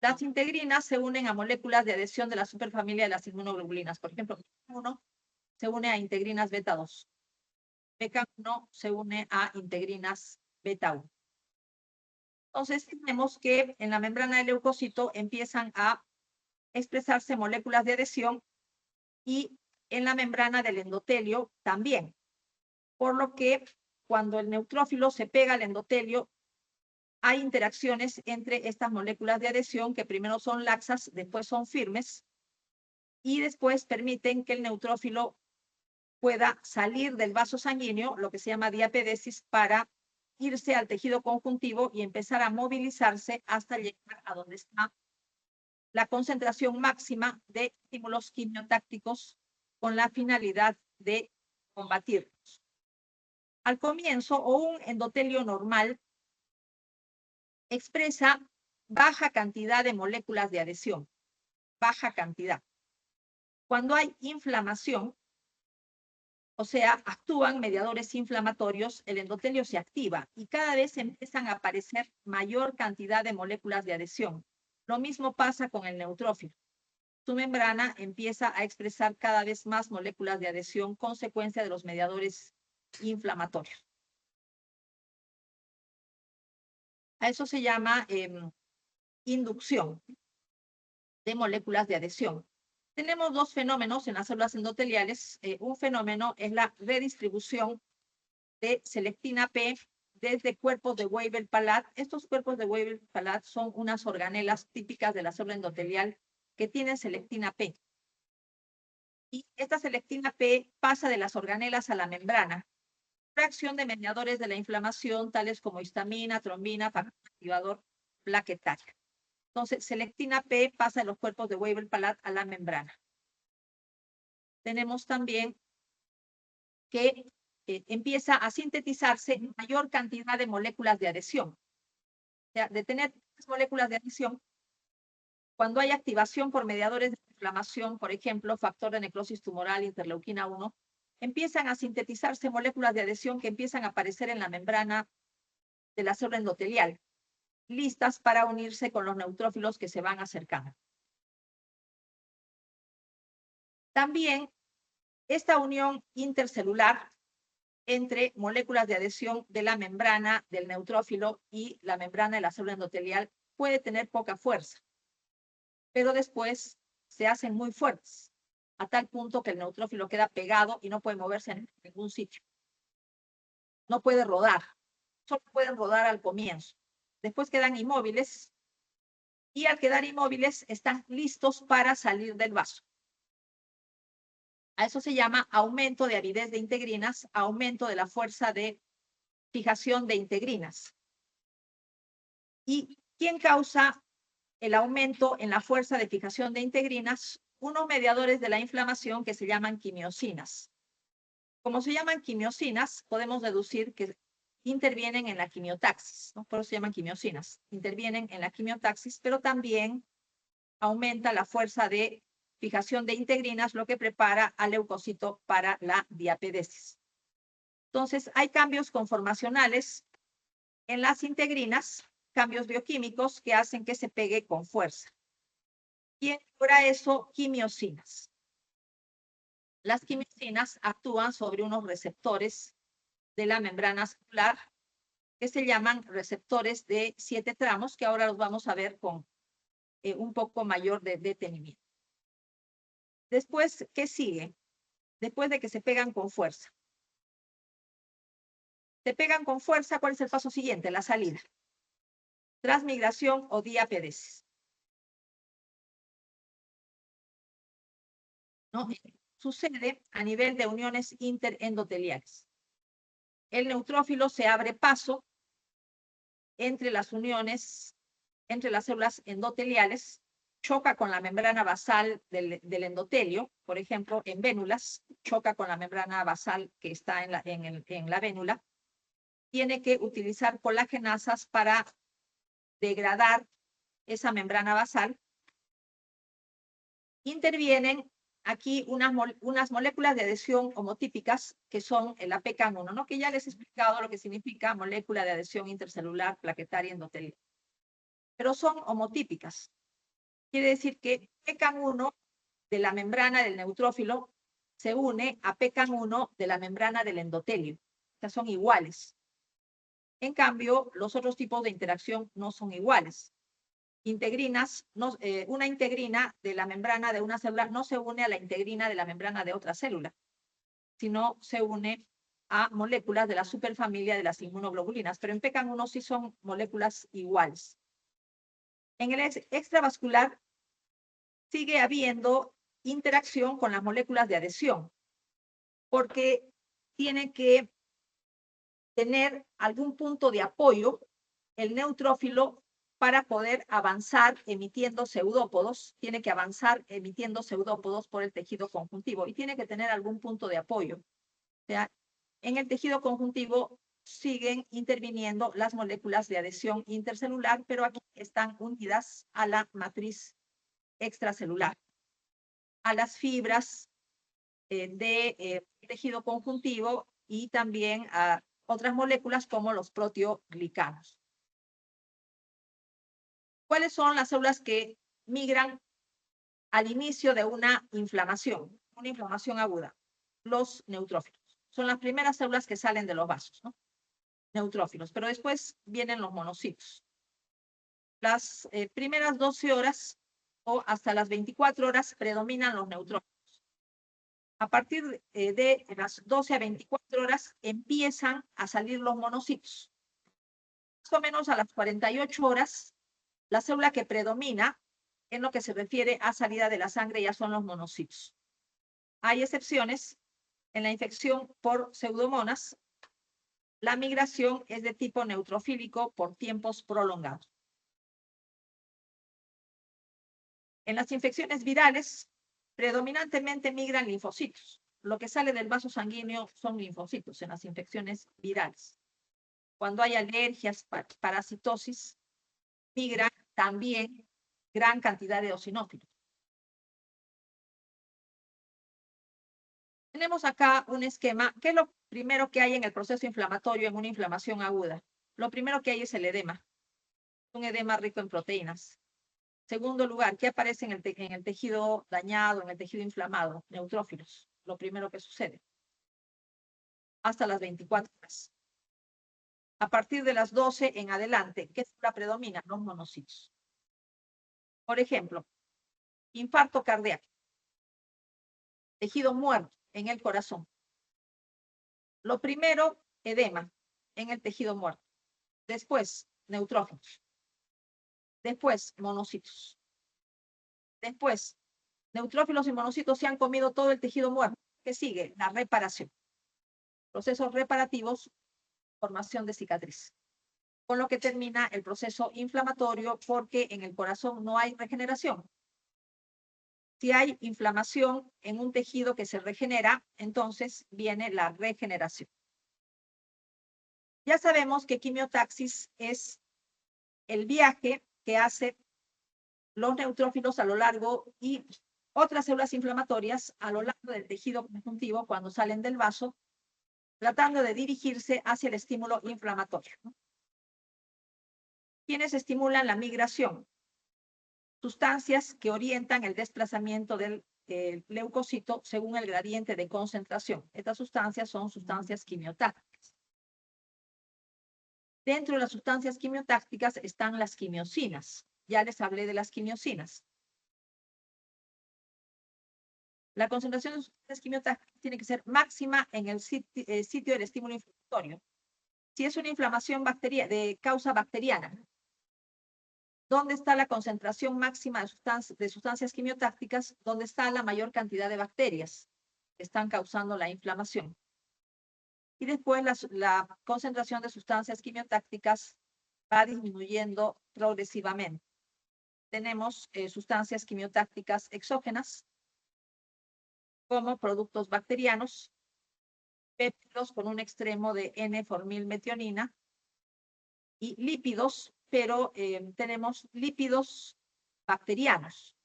Las integrinas se unen a moléculas de adhesión de la superfamilia de las inmunoglobulinas. Por ejemplo, BK1 se une a integrinas beta 2. BK1 se une a integrinas beta 1. Entonces, tenemos que en la membrana del leucocito empiezan a expresarse moléculas de adhesión y en la membrana del endotelio también. Por lo que cuando el neutrófilo se pega al endotelio, hay interacciones entre estas moléculas de adhesión que primero son laxas, después son firmes y después permiten que el neutrófilo pueda salir del vaso sanguíneo, lo que se llama diapedesis, para irse al tejido conjuntivo y empezar a movilizarse hasta llegar a donde está la concentración máxima de estímulos quimiotácticos con la finalidad de combatirlos. Al comienzo, un endotelio normal expresa baja cantidad de moléculas de adhesión, baja cantidad. Cuando hay inflamación, o sea, actúan mediadores inflamatorios, el endotelio se activa y cada vez empiezan a aparecer mayor cantidad de moléculas de adhesión. Lo mismo pasa con el neutrófilo. Su membrana empieza a expresar cada vez más moléculas de adhesión, consecuencia de los mediadores inflamatorios. A eso se llama inducción de moléculas de adhesión. Tenemos dos fenómenos en las células endoteliales. Un fenómeno es la redistribución de selectina P desde cuerpos de Weibel-Palade. Estos cuerpos de Weibel-Palade son unas organelas típicas de la célula endotelial que tienen selectina P. Y esta selectina P pasa de las organelas a la membrana por acción de mediadores de la inflamación, tales como histamina, trombina, factor activador plaquetario. Entonces, selectina P pasa de los cuerpos de Weibel-Palade a la membrana. Tenemos también que empieza a sintetizarse mayor cantidad de moléculas de adhesión. O sea, de tener moléculas de adhesión, cuando hay activación por mediadores de inflamación, por ejemplo, factor de necrosis tumoral, interleuquina 1, empiezan a sintetizarse moléculas de adhesión que empiezan a aparecer en la membrana de la célula endotelial, listas para unirse con los neutrófilos que se van acercando. También esta unión intercelular entre moléculas de adhesión de la membrana del neutrófilo y la membrana de la célula endotelial puede tener poca fuerza, pero después se hacen muy fuertes, a tal punto que el neutrófilo queda pegado y no puede moverse en ningún sitio. No puede rodar, solo pueden rodar al comienzo. Después quedan inmóviles y al quedar inmóviles están listos para salir del vaso. A eso se llama aumento de avidez de integrinas, aumento de la fuerza de fijación de integrinas. ¿Y quién causa el aumento en la fuerza de fijación de integrinas? Unos mediadores de la inflamación que se llaman quimiosinas. Como se llaman quimiosinas, podemos deducir que intervienen en la quimiotaxis, ¿no? Por eso se llaman quimiosinas. Intervienen en la quimiotaxis, pero también aumenta la fuerza de fijación de integrinas, lo que prepara al leucocito para la diapedesis. Entonces, hay cambios conformacionales en las integrinas, cambios bioquímicos que hacen que se pegue con fuerza. Y ahora eso, quimiosinas. Las quimiosinas actúan sobre unos receptores de la membrana celular que se llaman receptores de 7 tramos, que ahora los vamos a ver con un poco mayor de detenimiento. Después, ¿qué sigue? Después de que se pegan con fuerza. Se pegan con fuerza, ¿cuál es el paso siguiente? La salida. Transmigración o diapedesis. ¿No? Sucede a nivel de uniones interendoteliales. El neutrófilo se abre paso entre las uniones, entre las células endoteliales, choca con la membrana basal del endotelio, por ejemplo, en vénulas, choca con la membrana basal que está en la vénula, tiene que utilizar colagenasas para degradar esa membrana basal. Intervienen aquí unas moléculas de adhesión homotípicas que son el APCAM1, ¿no? Que ya les he explicado lo que significa molécula de adhesión intercelular plaquetaria endotelial. Pero son homotípicas. Quiere decir que PCAM1 de la membrana del neutrófilo se une a PCAM1 de la membrana del endotelio. O sea, son iguales. En cambio, los otros tipos de interacción no son iguales. Integrinas, una integrina de la membrana de una célula no se une a la integrina de la membrana de otra célula, sino se une a moléculas de la superfamilia de las inmunoglobulinas, pero en PCAM1 sí son moléculas iguales. En el extravascular sigue habiendo interacción con las moléculas de adhesión, porque tiene que tener algún punto de apoyo el neutrófilo para poder avanzar emitiendo pseudópodos, tiene que avanzar emitiendo pseudópodos por el tejido conjuntivo y tiene que tener algún punto de apoyo. O sea, en el tejido conjuntivo siguen interviniendo las moléculas de adhesión intercelular, pero aquí están unidas a la matriz extracelular, a las fibras de tejido conjuntivo y también a otras moléculas como los proteoglicanos. ¿Cuáles son las células que migran al inicio de una inflamación aguda? Los neutrófilos. Son las primeras células que salen de los vasos, ¿no? Neutrófilos, pero después vienen los monocitos. Las primeras 12 horas o hasta las 24 horas predominan los neutrófilos. A partir de las 12 a 24 horas empiezan a salir los monocitos. Más o menos a las 48 horas, la célula que predomina en lo que se refiere a salida de la sangre ya son los monocitos. Hay excepciones. En la infección por pseudomonas, la migración es de tipo neutrofílico por tiempos prolongados. En las infecciones virales, predominantemente migran linfocitos. Lo que sale del vaso sanguíneo son linfocitos en las infecciones virales. Cuando hay alergias, parasitosis, migran también gran cantidad de eosinófilos. Tenemos acá un esquema. ¿Qué es lo primero que hay en el proceso inflamatorio en una inflamación aguda? Lo primero que hay es el edema. Un edema rico en proteínas. Segundo lugar, ¿qué aparece en el tejido dañado, en el tejido inflamado? Neutrófilos. Lo primero que sucede. Hasta las 24 horas. A partir de las 12 en adelante, ¿qué célula predomina? Los monocitos. Por ejemplo, infarto cardíaco. Tejido muerto en el corazón. Lo primero, edema en el tejido muerto. Después, neutrófilos. Después, monocitos. Después, neutrófilos y monocitos se han comido todo el tejido muerto. ¿Qué sigue? La reparación. Procesos reparativos, formación de cicatriz. Con lo que termina el proceso inflamatorio porque en el corazón no hay regeneración. Si hay inflamación en un tejido que se regenera, entonces viene la regeneración. Ya sabemos que quimiotaxis es el viaje que hace los neutrófilos a lo largo y otras células inflamatorias a lo largo del tejido conjuntivo cuando salen del vaso, tratando de dirigirse hacia el estímulo inflamatorio. ¿Quiénes estimulan la migración? sustancias que orientan el desplazamiento del leucocito según el gradiente de concentración. Estas sustancias son sustancias quimiotácticas. Dentro de las sustancias quimiotácticas están las quimiosinas. Ya les hablé de las quimiosinas. La concentración de sustancias quimiotácticas tiene que ser máxima en el sitio del estímulo inflamatorio. Si es una inflamación de causa bacteriana, ¿dónde está la concentración máxima de sustancias quimiotácticas? ¿Dónde está la mayor cantidad de bacterias que están causando la inflamación? Y después la concentración de sustancias quimiotácticas va disminuyendo progresivamente. Tenemos sustancias quimiotácticas exógenas, como productos bacterianos, péptidos con un extremo de N-formilmetionina y lípidos, pero tenemos lípidos bacterianos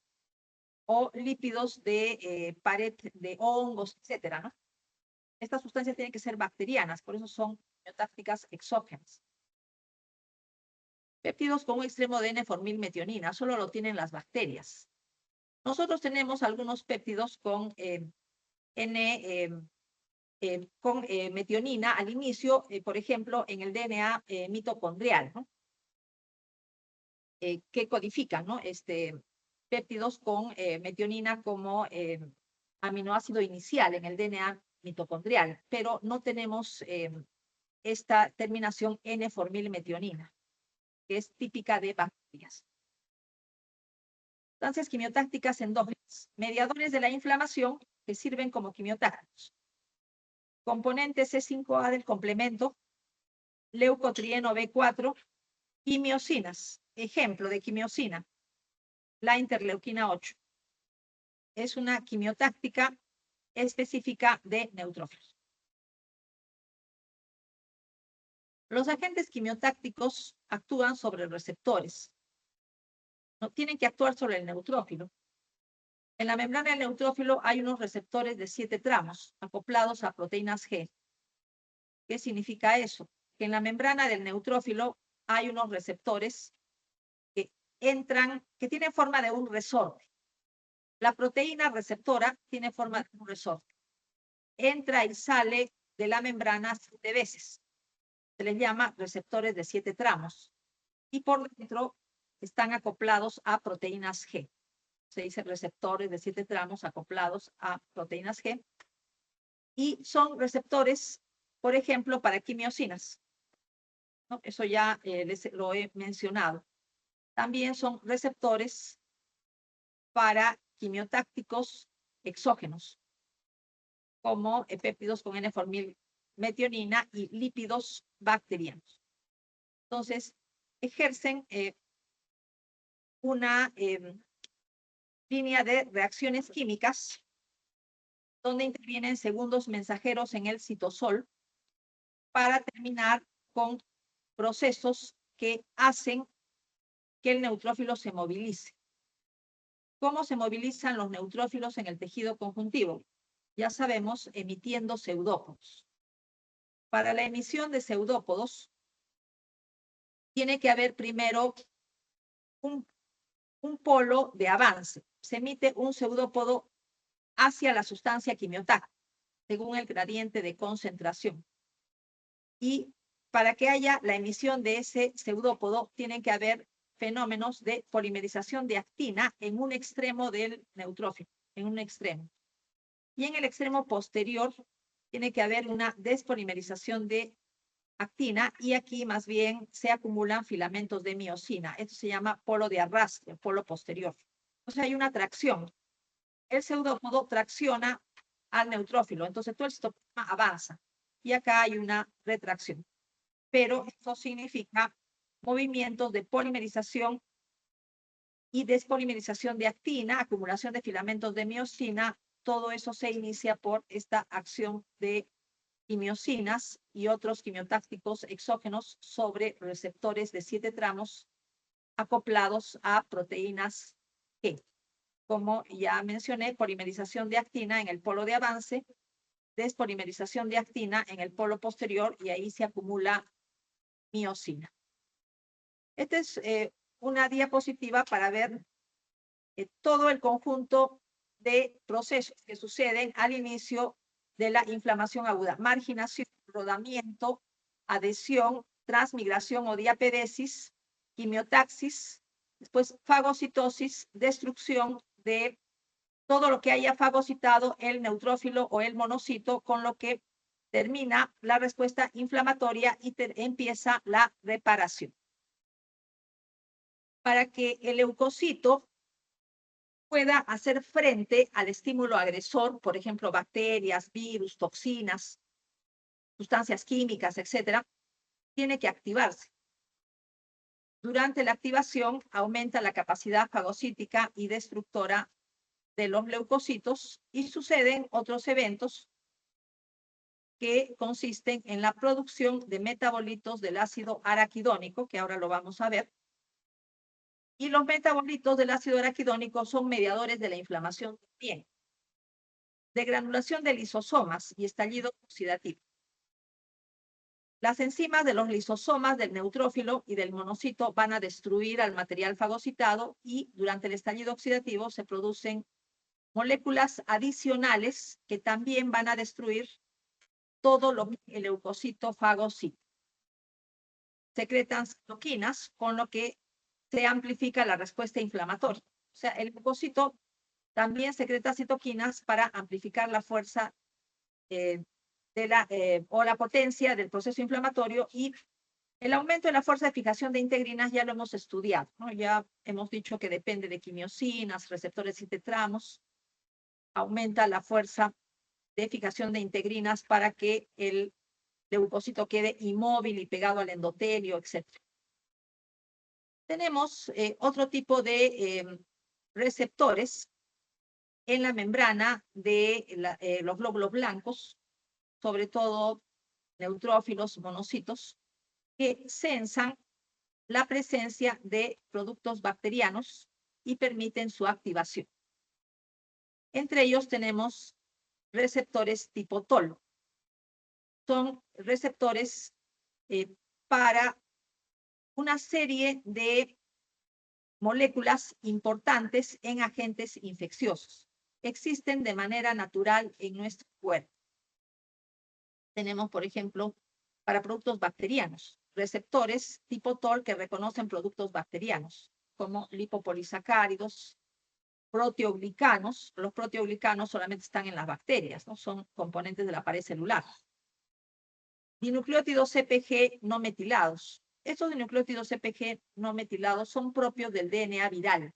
o lípidos de pared de hongos, etcétera, ¿no? Estas sustancias tienen que ser bacterianas, por eso son quimiotácticas exógenas. Péptidos con un extremo de N-formilmetionina, solo lo tienen las bacterias. Nosotros tenemos algunos péptidos con metionina al inicio, por ejemplo, en el DNA mitocondrial, ¿no? Que codifican, ¿no? Péptidos con metionina como aminoácido inicial en el DNA mitocondrial, pero no tenemos esta terminación N-formilmetionina, que es típica de bacterias. Sustancias quimiotácticas endógenas, mediadores de la inflamación que sirven como quimiotácticos. Componente C5A del complemento, leucotrieno B4, quimiosinas. Ejemplo de quimiosina, la interleuquina 8. Es una quimiotáctica específica de neutrófilos. Los agentes quimiotácticos actúan sobre receptores. No tienen que actuar sobre el neutrófilo. En la membrana del neutrófilo hay unos receptores de 7 tramos acoplados a proteínas G. ¿Qué significa eso? Que en la membrana del neutrófilo hay unos receptores que que tienen forma de un resorte. La proteína receptora tiene forma de un resorte. Entra y sale de la membrana 7 veces. Se les llama receptores de 7 tramos. Y por dentro están acoplados a proteínas G. Se dice receptores de 7 tramos acoplados a proteínas G. Y son receptores, por ejemplo, para quimiosinas, ¿no? Eso ya les lo he mencionado. También son receptores para quimiotácticos exógenos, como péptidos con N-formilmetionina y lípidos bacterianos. Entonces, ejercen una línea de reacciones químicas donde intervienen segundos mensajeros en el citosol para terminar con procesos que hacen que el neutrófilo se movilice. ¿Cómo se movilizan los neutrófilos en el tejido conjuntivo? Ya sabemos, emitiendo pseudópodos. Para la emisión de pseudópodos, tiene que haber primero un polo de avance. Se emite un pseudópodo hacia la sustancia quimiotáctica, según el gradiente de concentración. Y para que haya la emisión de ese pseudópodo, tienen que haber fenómenos de polimerización de actina en un extremo del neutrófilo, en un extremo. Y en el extremo posterior tiene que haber una despolimerización de actina y aquí más bien se acumulan filamentos de miosina. Esto se llama polo de arrastre, polo posterior. Entonces hay una tracción. El pseudópodo tracciona al neutrófilo, entonces todo el citoplasma avanza y acá hay una retracción. Pero esto significa movimientos de polimerización y despolimerización de actina, acumulación de filamentos de miosina. Todo eso se inicia por esta acción de quimiosinas y otros quimiotácticos exógenos sobre receptores de 7 tramos acoplados a proteínas G. Como ya mencioné, polimerización de actina en el polo de avance, despolimerización de actina en el polo posterior y ahí se acumula miosina. Esta es una diapositiva para ver todo el conjunto de procesos que suceden al inicio de la inflamación aguda: marginación, rodamiento, adhesión, transmigración o diapedesis, quimiotaxis, después fagocitosis, destrucción de todo lo que haya fagocitado el neutrófilo o el monocito, con lo que termina la respuesta inflamatoria y empieza la reparación. Para que el leucocito pueda hacer frente al estímulo agresor, por ejemplo, bacterias, virus, toxinas, sustancias químicas, etcétera, tiene que activarse. Durante la activación aumenta la capacidad fagocítica y destructora de los leucocitos y suceden otros eventos que consisten en la producción de metabolitos del ácido araquidónico, que ahora lo vamos a ver. Y los metabolitos del ácido araquidónico son mediadores de la inflamación también, de granulación de lisosomas y estallido oxidativo. Las enzimas de los lisosomas del neutrófilo y del monocito van a destruir al material fagocitado y durante el estallido oxidativo se producen moléculas adicionales que también van a destruir todo lo que el leucocito fagocita. Secretan citoquinas, con lo que se amplifica la respuesta inflamatoria. O sea, el leucocito también secreta citoquinas para amplificar la fuerza o la potencia del proceso inflamatorio, y el aumento de la fuerza de fijación de integrinas ya lo hemos estudiado, ¿no? Ya hemos dicho que depende de quimiosinas, receptores y tetramos. Aumenta la fuerza de fijación de integrinas para que el leucocito quede inmóvil y pegado al endotelio, etc. Tenemos otro tipo de receptores en la membrana de los glóbulos blancos, sobre todo neutrófilos, monocitos, que sensan la presencia de productos bacterianos y permiten su activación. Entre ellos tenemos receptores tipo TOL. Son receptores para una serie de moléculas importantes en agentes infecciosos. Existen de manera natural en nuestro cuerpo. Tenemos, por ejemplo, para productos bacterianos, receptores tipo TOL que reconocen productos bacterianos, como lipopolisacáridos, proteoglicanos. Los proteoglicanos solamente están en las bacterias, ¿no? Son componentes de la pared celular. Dinucleótidos CpG no metilados. Estos dinucleótidos CpG no metilados son propios del DNA viral.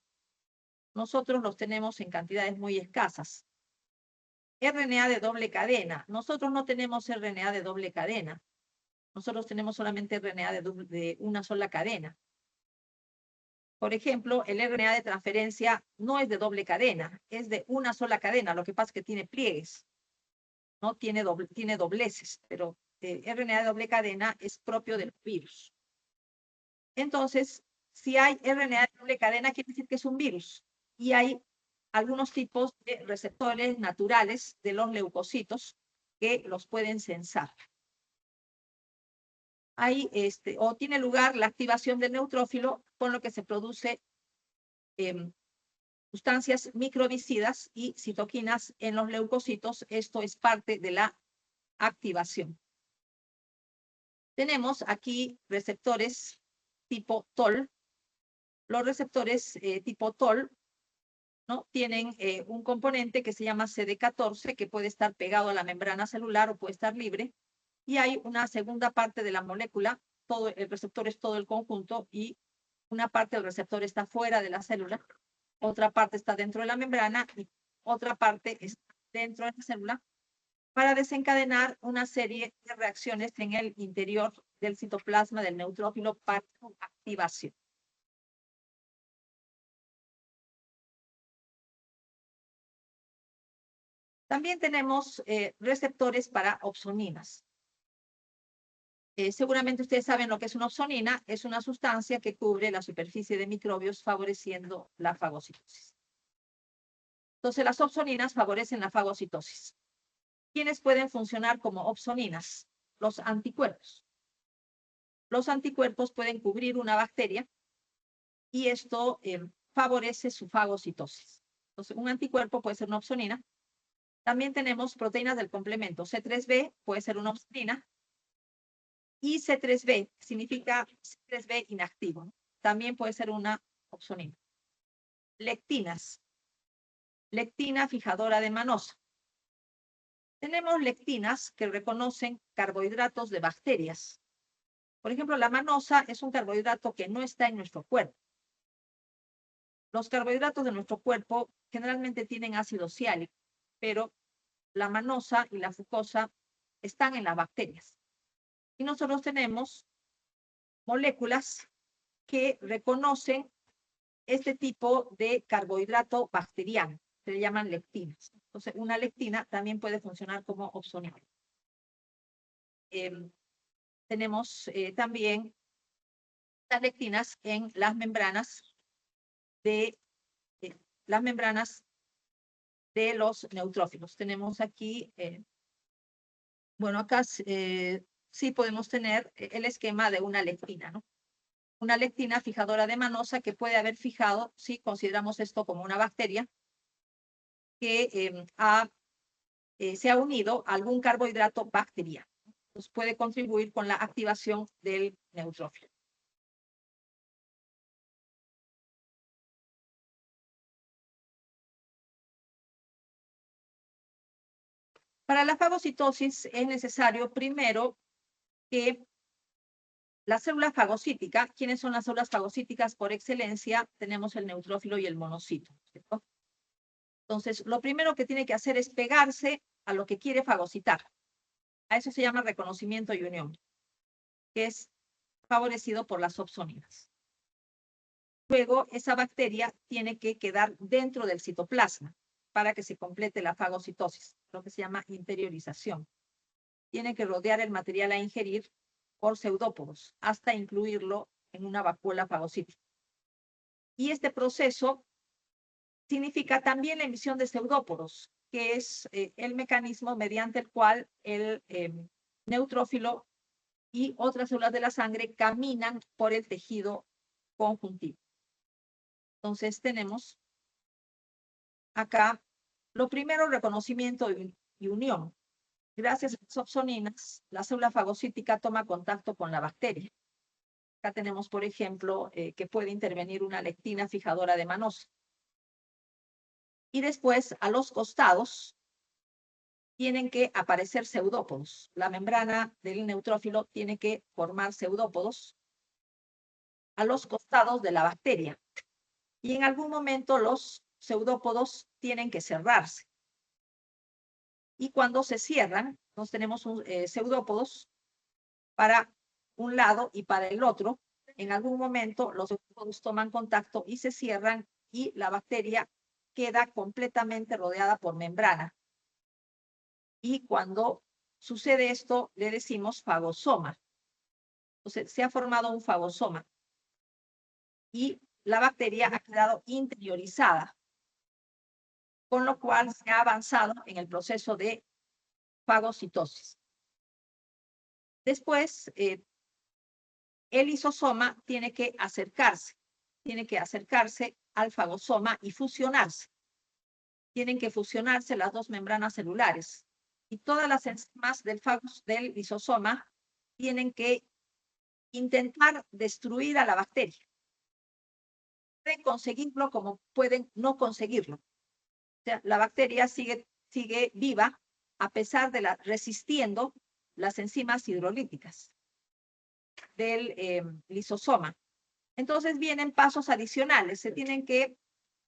Nosotros los tenemos en cantidades muy escasas. RNA de doble cadena. Nosotros no tenemos RNA de doble cadena. Nosotros tenemos solamente RNA de una sola cadena. Por ejemplo, el RNA de transferencia no es de doble cadena, es de una sola cadena. Lo que pasa es que tiene pliegues, no tiene dobleces, pero RNA de doble cadena es propio del virus. Entonces, si hay RNA de doble cadena, quiere decir que es un virus. Y hay algunos tipos de receptores naturales de los leucocitos que los pueden sensar. Hay, o tiene lugar la activación del neutrófilo, con lo que se produce sustancias microbicidas y citoquinas en los leucocitos. Esto es parte de la activación. Tenemos aquí receptores tipo TOL. Los receptores tipo TOL, ¿no? Tienen un componente que se llama CD14, que puede estar pegado a la membrana celular o puede estar libre. Y hay una segunda parte de la molécula, el receptor es todo el conjunto, y una parte del receptor está fuera de la célula, otra parte está dentro de la membrana y otra parte está dentro de la célula, para desencadenar una serie de reacciones en el interior del citoplasma del neutrófilo para su activación. También tenemos receptores para opsoninas. Seguramente ustedes saben lo que es una opsonina. Es una sustancia que cubre la superficie de microbios, favoreciendo la fagocitosis. Entonces, las opsoninas favorecen la fagocitosis. ¿Quiénes pueden funcionar como opsoninas? Los anticuerpos. Los anticuerpos pueden cubrir una bacteria y esto favorece su fagocitosis. Entonces, un anticuerpo puede ser una opsonina. También tenemos proteínas del complemento. C3b puede ser una opsonina. Y C3b significa C3b inactivo, ¿no? También puede ser una opsonina. Lectinas. Lectina fijadora de manosa. Tenemos lectinas que reconocen carbohidratos de bacterias. Por ejemplo, la manosa es un carbohidrato que no está en nuestro cuerpo. Los carbohidratos de nuestro cuerpo generalmente tienen ácido siálico, pero la manosa y la fucosa están en las bacterias. Y nosotros tenemos moléculas que reconocen este tipo de carbohidrato bacteriano. Se le llaman lectinas. Entonces, una lectina también puede funcionar como opsonina. Tenemos también las lectinas en las membranas de los neutrófilos. Tenemos aquí, bueno, acá sí podemos tener el esquema de una lectina, ¿no? Una lectina fijadora de manosa que puede haber fijado, si consideramos esto como una bacteria, que se ha unido a algún carbohidrato bacteriano. Entonces puede contribuir con la activación del neutrófilo. Para la fagocitosis es necesario primero que la célula fagocítica, ¿quiénes son las células fagocíticas por excelencia? Tenemos el neutrófilo y el monocito, ¿cierto? Entonces, lo primero que tiene que hacer es pegarse a lo que quiere fagocitar. A eso se llama reconocimiento y unión, que es favorecido por las opsoninas. Luego, esa bacteria tiene que quedar dentro del citoplasma para que se complete la fagocitosis, lo que se llama interiorización. Tiene que rodear el material a ingerir por pseudópodos hasta incluirlo en una vacuola fagocítica. Y este proceso significa también la emisión de pseudópodos, que es el mecanismo mediante el cual el neutrófilo y otras células de la sangre caminan por el tejido conjuntivo. Entonces tenemos acá lo primero, reconocimiento y unión. Gracias a las opsoninas, la célula fagocítica toma contacto con la bacteria. Acá tenemos, por ejemplo, que puede intervenir una lectina fijadora de manosa. Y después, a los costados, tienen que aparecer pseudópodos. La membrana del neutrófilo tiene que formar pseudópodos a los costados de la bacteria. Y en algún momento los pseudópodos tienen que cerrarse. Y cuando se cierran, nos tenemos pseudópodos para un lado y para el otro. En algún momento los pseudópodos toman contacto y se cierran y la bacteria queda completamente rodeada por membrana. Y cuando sucede esto, le decimos fagosoma. Entonces, se ha formado un fagosoma y la bacteria ha quedado interiorizada, con lo cual se ha avanzado en el proceso de fagocitosis. Después, el lisosoma tiene que acercarse al fagosoma y fusionarse. Tienen que fusionarse las dos membranas celulares. Y todas las enzimas del lisosoma tienen que intentar destruir a la bacteria. Pueden conseguirlo como pueden no conseguirlo. O sea, la bacteria sigue viva a pesar de resistiendo las enzimas hidrolíticas del lisosoma. Entonces vienen pasos adicionales. Se tienen que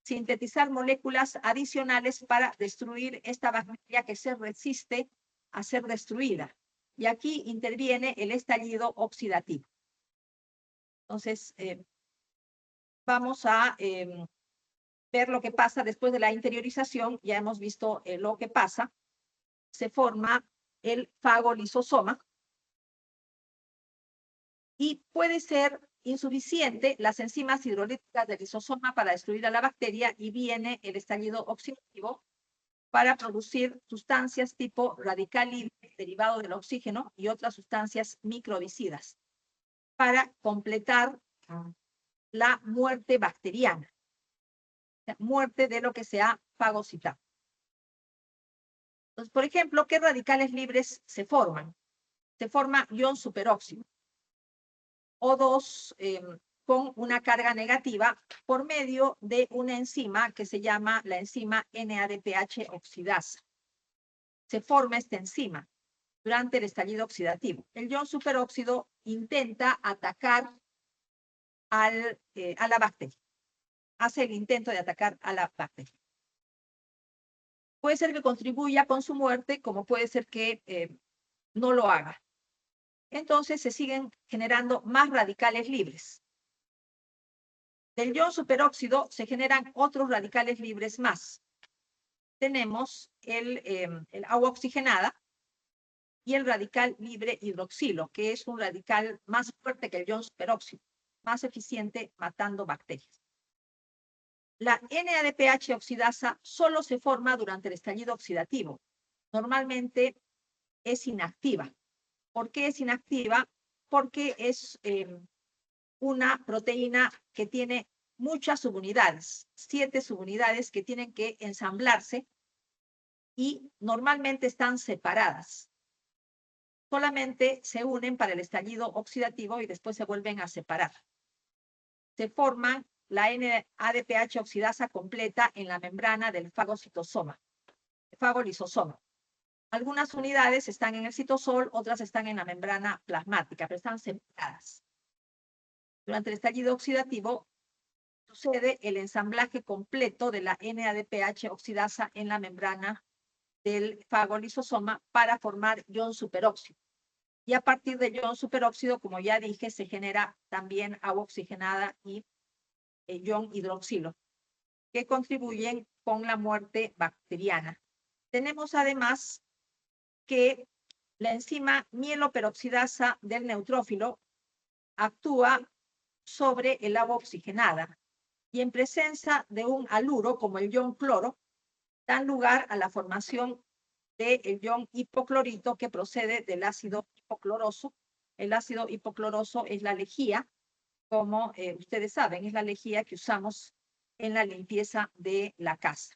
sintetizar moléculas adicionales para destruir esta bacteria que se resiste a ser destruida. Y aquí interviene el estallido oxidativo. Entonces, vamos a ver lo que pasa después de la interiorización. Ya hemos visto lo que pasa. Se forma el fagolisosoma y puede ser insuficiente las enzimas hidrolíticas del lisosoma para destruir a la bacteria y viene el estallido oxidativo para producir sustancias tipo radical libre derivado del oxígeno y otras sustancias microbicidas para completar la muerte bacteriana. muerte de lo que se ha fagocitado. Entonces, por ejemplo, ¿qué radicales libres se forman? Se forma ion superóxido, O2 con una carga negativa por medio de una enzima que se llama la enzima NADPH oxidasa. Se forma esta enzima durante el estallido oxidativo. El ion superóxido intenta atacar a la bacteria. Hace el intento de atacar a la bacteria. Puede ser que contribuya con su muerte, como puede ser que no lo haga. Entonces se siguen generando más radicales libres. Del ion superóxido se generan otros radicales libres más. Tenemos el agua oxigenada y el radical libre hidroxilo, que es un radical más fuerte que el ion superóxido, más eficiente matando bacterias. La NADPH oxidasa solo se forma durante el estallido oxidativo. Normalmente es inactiva. ¿Por qué es inactiva? Porque es una proteína que tiene muchas subunidades, 7 subunidades que tienen que ensamblarse y normalmente están separadas. Solamente se unen para el estallido oxidativo y después se vuelven a separar. Se forman la NADPH oxidasa completa en la membrana del fagocitosoma, fagolisosoma. Algunas unidades están en el citosol, otras están en la membrana plasmática, pero están separadas. Durante el estallido oxidativo sucede el ensamblaje completo de la NADPH oxidasa en la membrana del fagolisosoma para formar ion superóxido. Y a partir de ion superóxido, como ya dije, se genera también agua oxigenada y ion hidroxilo, que contribuyen con la muerte bacteriana. Tenemos además que la enzima mieloperoxidasa del neutrófilo actúa sobre el agua oxigenada y en presencia de un haluro como el ion cloro, dan lugar a la formación del ion hipoclorito que procede del ácido hipocloroso. El ácido hipocloroso es la lejía, como ustedes saben, es la lejía que usamos en la limpieza de la casa.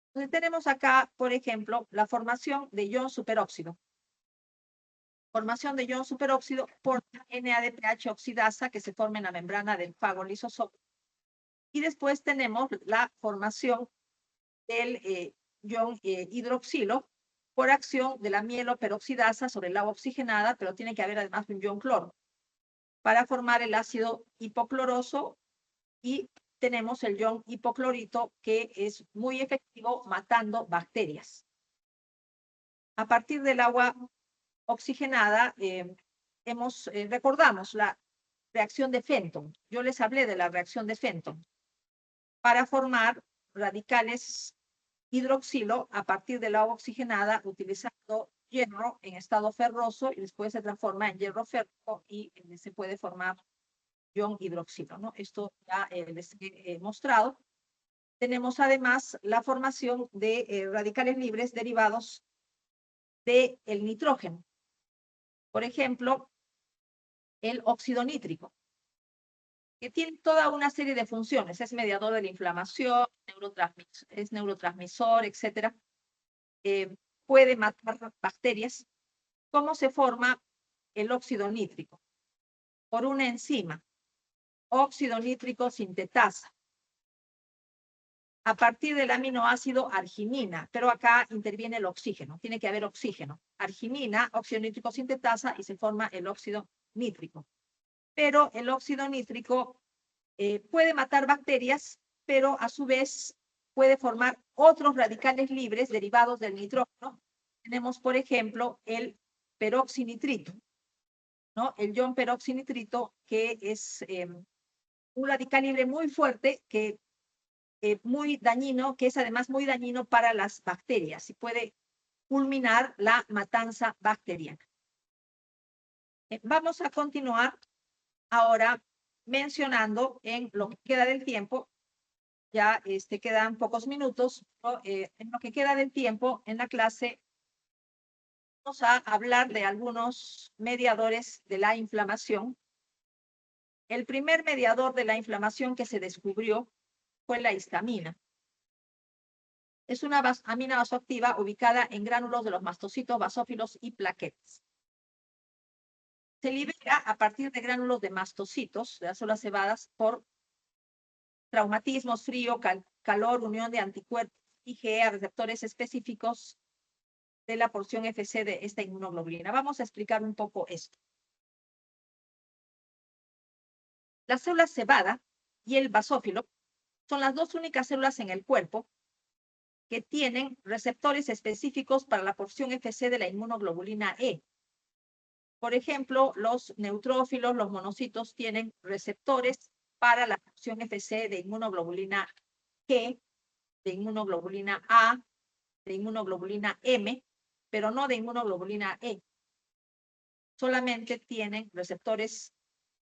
Entonces tenemos acá, por ejemplo, la formación de ion superóxido. Formación de ion superóxido por NADPH oxidasa que se forma en la membrana del fagolisosoma. Y después tenemos la formación del ion hidroxilo por acción de la mieloperoxidasa sobre el agua oxigenada, pero tiene que haber además un ion cloro para formar el ácido hipocloroso y tenemos el ion hipoclorito que es muy efectivo matando bacterias. A partir del agua oxigenada recordamos la reacción de Fenton. Yo les hablé de la reacción de Fenton para formar radicales hidroxilo a partir del agua oxigenada utilizando hierro en estado ferroso y después se transforma en hierro férrico y se puede formar ion hidroxilo, ¿no? Esto ya les he mostrado. Tenemos además la formación de radicales libres derivados del nitrógeno. Por ejemplo, el óxido nítrico, que tiene toda una serie de funciones. Es mediador de la inflamación, es neurotransmisor, etc. Puede matar bacterias. ¿Cómo se forma el óxido nítrico? Por una enzima, óxido nítrico sintetasa, a partir del aminoácido arginina, pero acá interviene el oxígeno, tiene que haber oxígeno. Arginina, óxido nítrico sintetasa y se forma el óxido nítrico. Pero el óxido nítrico puede matar bacterias, pero a su vez puede formar otros radicales libres derivados del nitrógeno. Tenemos, por ejemplo, el peroxinitrito, ¿no? El ion peroxinitrito, que es un radical libre muy fuerte, que muy dañino, que es además muy dañino para las bacterias y puede culminar la matanza bacteriana. Vamos a continuar ahora mencionando en lo que queda del tiempo, ya quedan pocos minutos, ¿no? En lo que queda del tiempo en la clase vamos a hablar de algunos mediadores de la inflamación. El primer mediador de la inflamación que se descubrió fue la histamina. Es una amina vasoactiva ubicada en gránulos de los mastocitos, basófilos y plaquetas. Se libera a partir de gránulos de mastocitos, de las células cebadas, por traumatismos, frío, calor, unión de anticuerpos IgE a receptores específicos de la porción Fc de esta inmunoglobulina. Vamos a explicar un poco esto. La célula cebada y el basófilo son las dos únicas células en el cuerpo que tienen receptores específicos para la porción Fc de la inmunoglobulina E. Por ejemplo, los neutrófilos, los monocitos, tienen receptores para la porción Fc de inmunoglobulina G, de inmunoglobulina A, de inmunoglobulina M, pero no de inmunoglobulina E. Solamente tienen receptores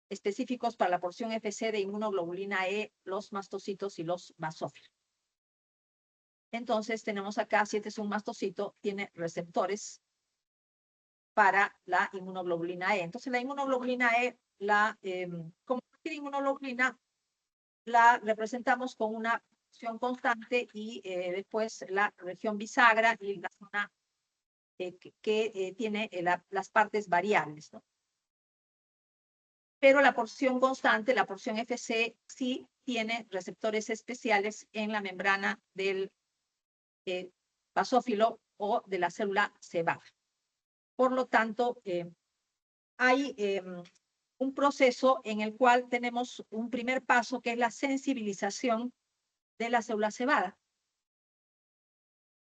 específicos para la porción Fc de inmunoglobulina E, los mastocitos y los basófilos. Entonces tenemos acá, si este es un mastocito, tiene receptores para la inmunoglobulina E. Entonces la inmunoglobulina E, como cualquier inmunoglobulina, la representamos con una función constante y después la región bisagra y la zona que tiene las partes variables, ¿no? Pero la porción constante, la porción Fc, sí tiene receptores especiales en la membrana del basófilo o de la célula cebada. Por lo tanto, hay un proceso en el cual tenemos un primer paso que es la sensibilización de la célula cebada.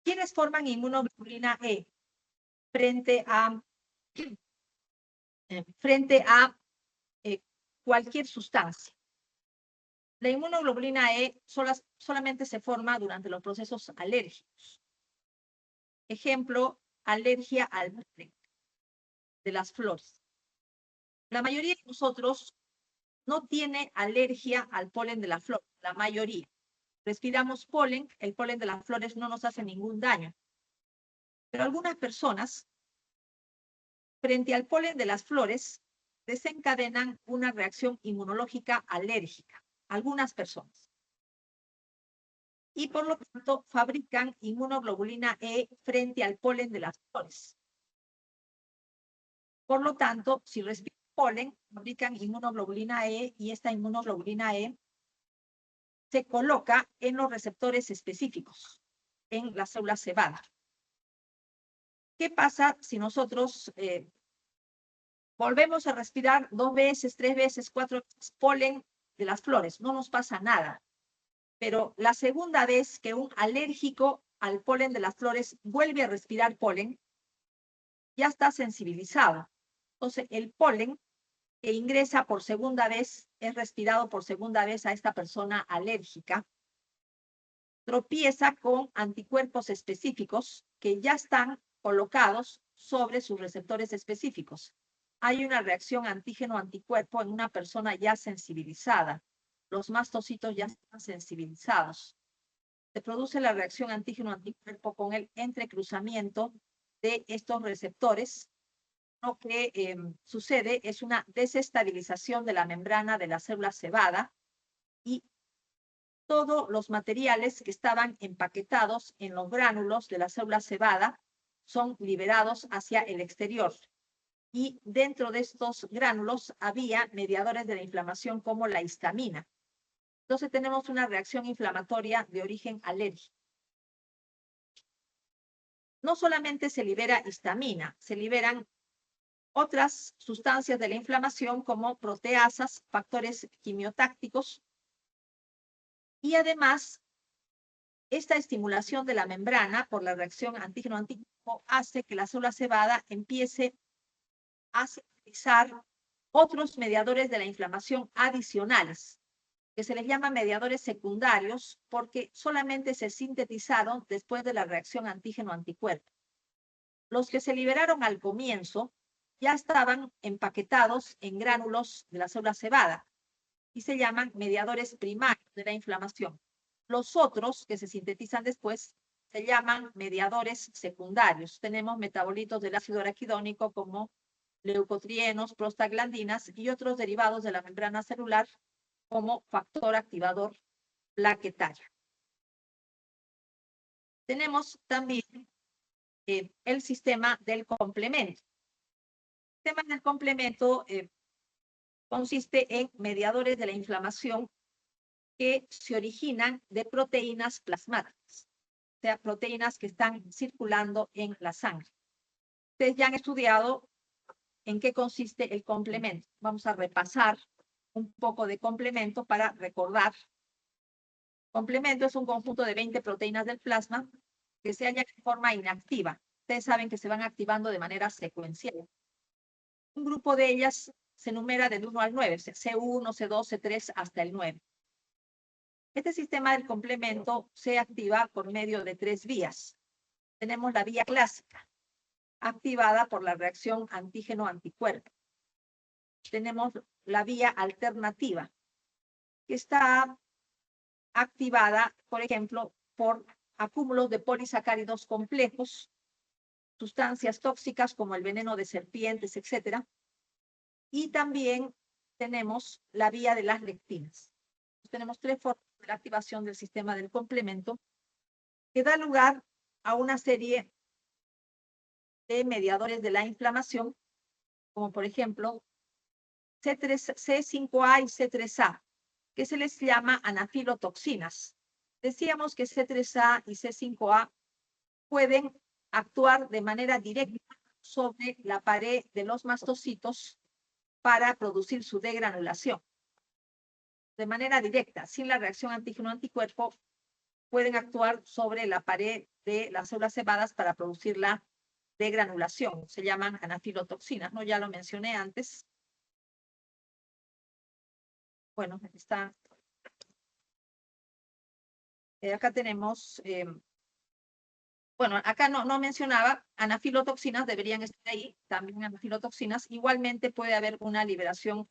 ¿Quiénes forman inmunoglobulina E frente a cualquier sustancia? La inmunoglobulina E solamente se forma durante los procesos alérgicos. Ejemplo, alergia al polen de las flores. La mayoría de nosotros no tiene alergia al polen de la flor, la mayoría. Respiramos polen, el polen de las flores no nos hace ningún daño. Pero algunas personas, frente al polen de las flores, desencadenan una reacción inmunológica alérgica. Algunas personas. Y por lo tanto fabrican inmunoglobulina E frente al polen de las flores. Por lo tanto, si respiran polen, fabrican inmunoglobulina E y esta inmunoglobulina E se coloca en los receptores específicos, en la célula cebada. ¿Qué pasa si nosotros volvemos a respirar 2 veces, 3 veces, 4 veces polen de las flores? No nos pasa nada. Pero la segunda vez que un alérgico al polen de las flores vuelve a respirar polen, ya está sensibilizado. Entonces, el polen que ingresa por segunda vez, es respirado por segunda vez a esta persona alérgica, tropieza con anticuerpos específicos que ya están colocados sobre sus receptores específicos. Hay una reacción antígeno-anticuerpo en una persona ya sensibilizada. Los mastocitos ya están sensibilizados. Se produce la reacción antígeno-anticuerpo con el entrecruzamiento de estos receptores. Lo que sucede es una desestabilización de la membrana de la célula cebada y todos los materiales que estaban empaquetados en los gránulos de la célula cebada son liberados hacia el exterior. Y dentro de estos gránulos había mediadores de la inflamación como la histamina. Entonces tenemos una reacción inflamatoria de origen alérgico. No solamente se libera histamina, se liberan otras sustancias de la inflamación como proteasas, factores quimiotácticos, y además esta estimulación de la membrana por la reacción antígeno-anticuerpo hace que la célula cebada empiece a sintetizar otros mediadores de la inflamación adicionales, que se les llama mediadores secundarios porque solamente se sintetizaron después de la reacción antígeno-anticuerpo. Los que se liberaron al comienzo ya estaban empaquetados en gránulos de la célula cebada y se llaman mediadores primarios de la inflamación. Los otros que se sintetizan después se llaman mediadores secundarios. Tenemos metabolitos del ácido araquidónico como leucotrienos, prostaglandinas y otros derivados de la membrana celular como factor activador plaquetaria. Tenemos también el sistema del complemento. El sistema del complemento consiste en mediadores de la inflamación que se originan de proteínas plasmáticas, o sea, proteínas que están circulando en la sangre. Ustedes ya han estudiado en qué consiste el complemento. Vamos a repasar un poco de complemento para recordar. Complemento es un conjunto de 20 proteínas del plasma que se hallan en forma inactiva. Ustedes saben que se van activando de manera secuencial. Un grupo de ellas se numera del 1 al 9, C1, C2, C3 hasta el 9. Este sistema del complemento se activa por medio de 3 vías. Tenemos la vía clásica, activada por la reacción antígeno-anticuerpo. Tenemos la vía alternativa, que está activada, por ejemplo, por acúmulos de polisacáridos complejos, sustancias tóxicas como el veneno de serpientes, etc. Y también tenemos la vía de las lectinas. Tenemos 3 formas de la activación del sistema del complemento que da lugar a una serie de mediadores de la inflamación, como por ejemplo C5A y C3A, que se les llama anafilotoxinas. Decíamos que C3A y C5A pueden actuar de manera directa sobre la pared de los mastocitos para producir su degranulación. De manera directa, sin la reacción antígeno-anticuerpo, pueden actuar sobre la pared de las células cebadas para producir la degranulación. Se llaman anafilotoxinas, ¿no? Ya lo mencioné antes. Bueno, está. Acá tenemos, bueno, acá no mencionaba, anafilotoxinas deberían estar ahí, también anafilotoxinas. Igualmente puede haber una liberación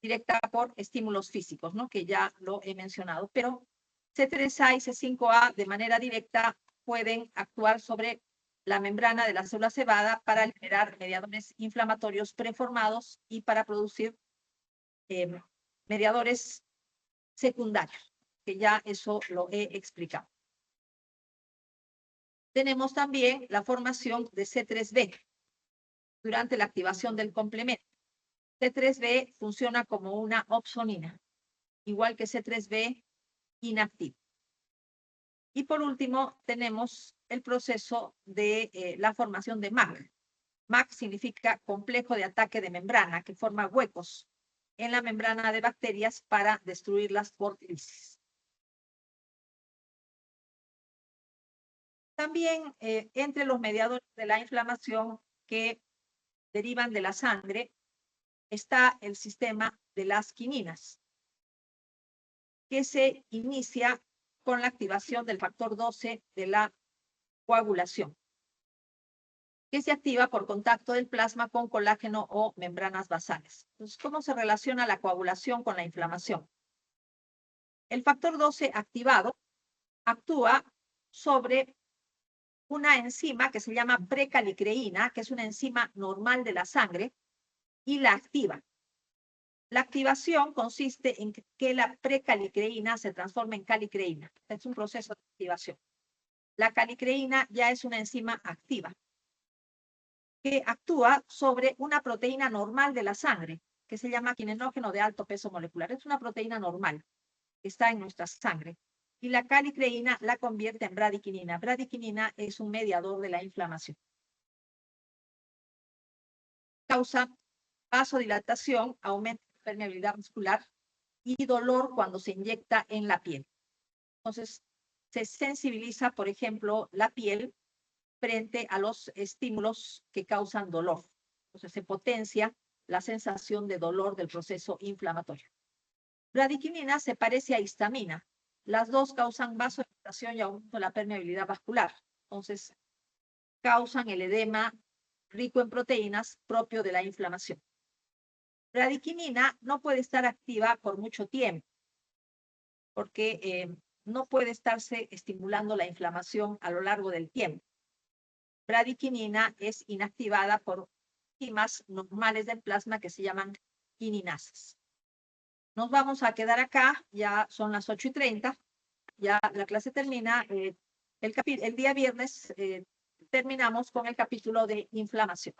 directa por estímulos físicos, ¿no? Que ya lo he mencionado, pero C3A y C5A de manera directa pueden actuar sobre la membrana de la célula cebada para liberar mediadores inflamatorios preformados y para producir mediadores secundarios, que ya eso lo he explicado. Tenemos también la formación de C3b durante la activación del complemento. C3b funciona como una opsonina, igual que C3b inactivo. Y por último, tenemos el proceso de la formación de MAC. MAC significa complejo de ataque de membrana, que forma huecos en la membrana de bacterias para destruirlas por lisis. También entre los mediadores de la inflamación que derivan de la sangre está el sistema de las quininas, que se inicia con la activación del factor 12 de la coagulación, que se activa por contacto del plasma con colágeno o membranas basales. Entonces, ¿cómo se relaciona la coagulación con la inflamación? El factor 12 activado actúa sobre una enzima que se llama precalicreína, que es una enzima normal de la sangre, y la activa. La activación consiste en que la precalicreína se transforma en calicreína. Es un proceso de activación. La calicreína ya es una enzima activa que actúa sobre una proteína normal de la sangre, que se llama quinenógeno de alto peso molecular. Es una proteína normal que está en nuestra sangre. Y la calicreína la convierte en bradiquinina. Bradiquinina es un mediador de la inflamación. Causa vasodilatación, aumenta la permeabilidad muscular y dolor cuando se inyecta en la piel. Entonces, se sensibiliza, por ejemplo, la piel frente a los estímulos que causan dolor. Entonces, se potencia la sensación de dolor del proceso inflamatorio. Bradiquinina se parece a histamina. Las dos causan vasodilatación y aumento de la permeabilidad vascular. Entonces, causan el edema rico en proteínas propio de la inflamación. Bradiquinina no puede estar activa por mucho tiempo, porque no puede estarse estimulando la inflamación a lo largo del tiempo. Bradiquinina es inactivada por enzimas normales del plasma que se llaman quininasas. Nos vamos a quedar acá, ya son las 8:30. ya la clase termina. El día viernes terminamos con el capítulo de inflamación.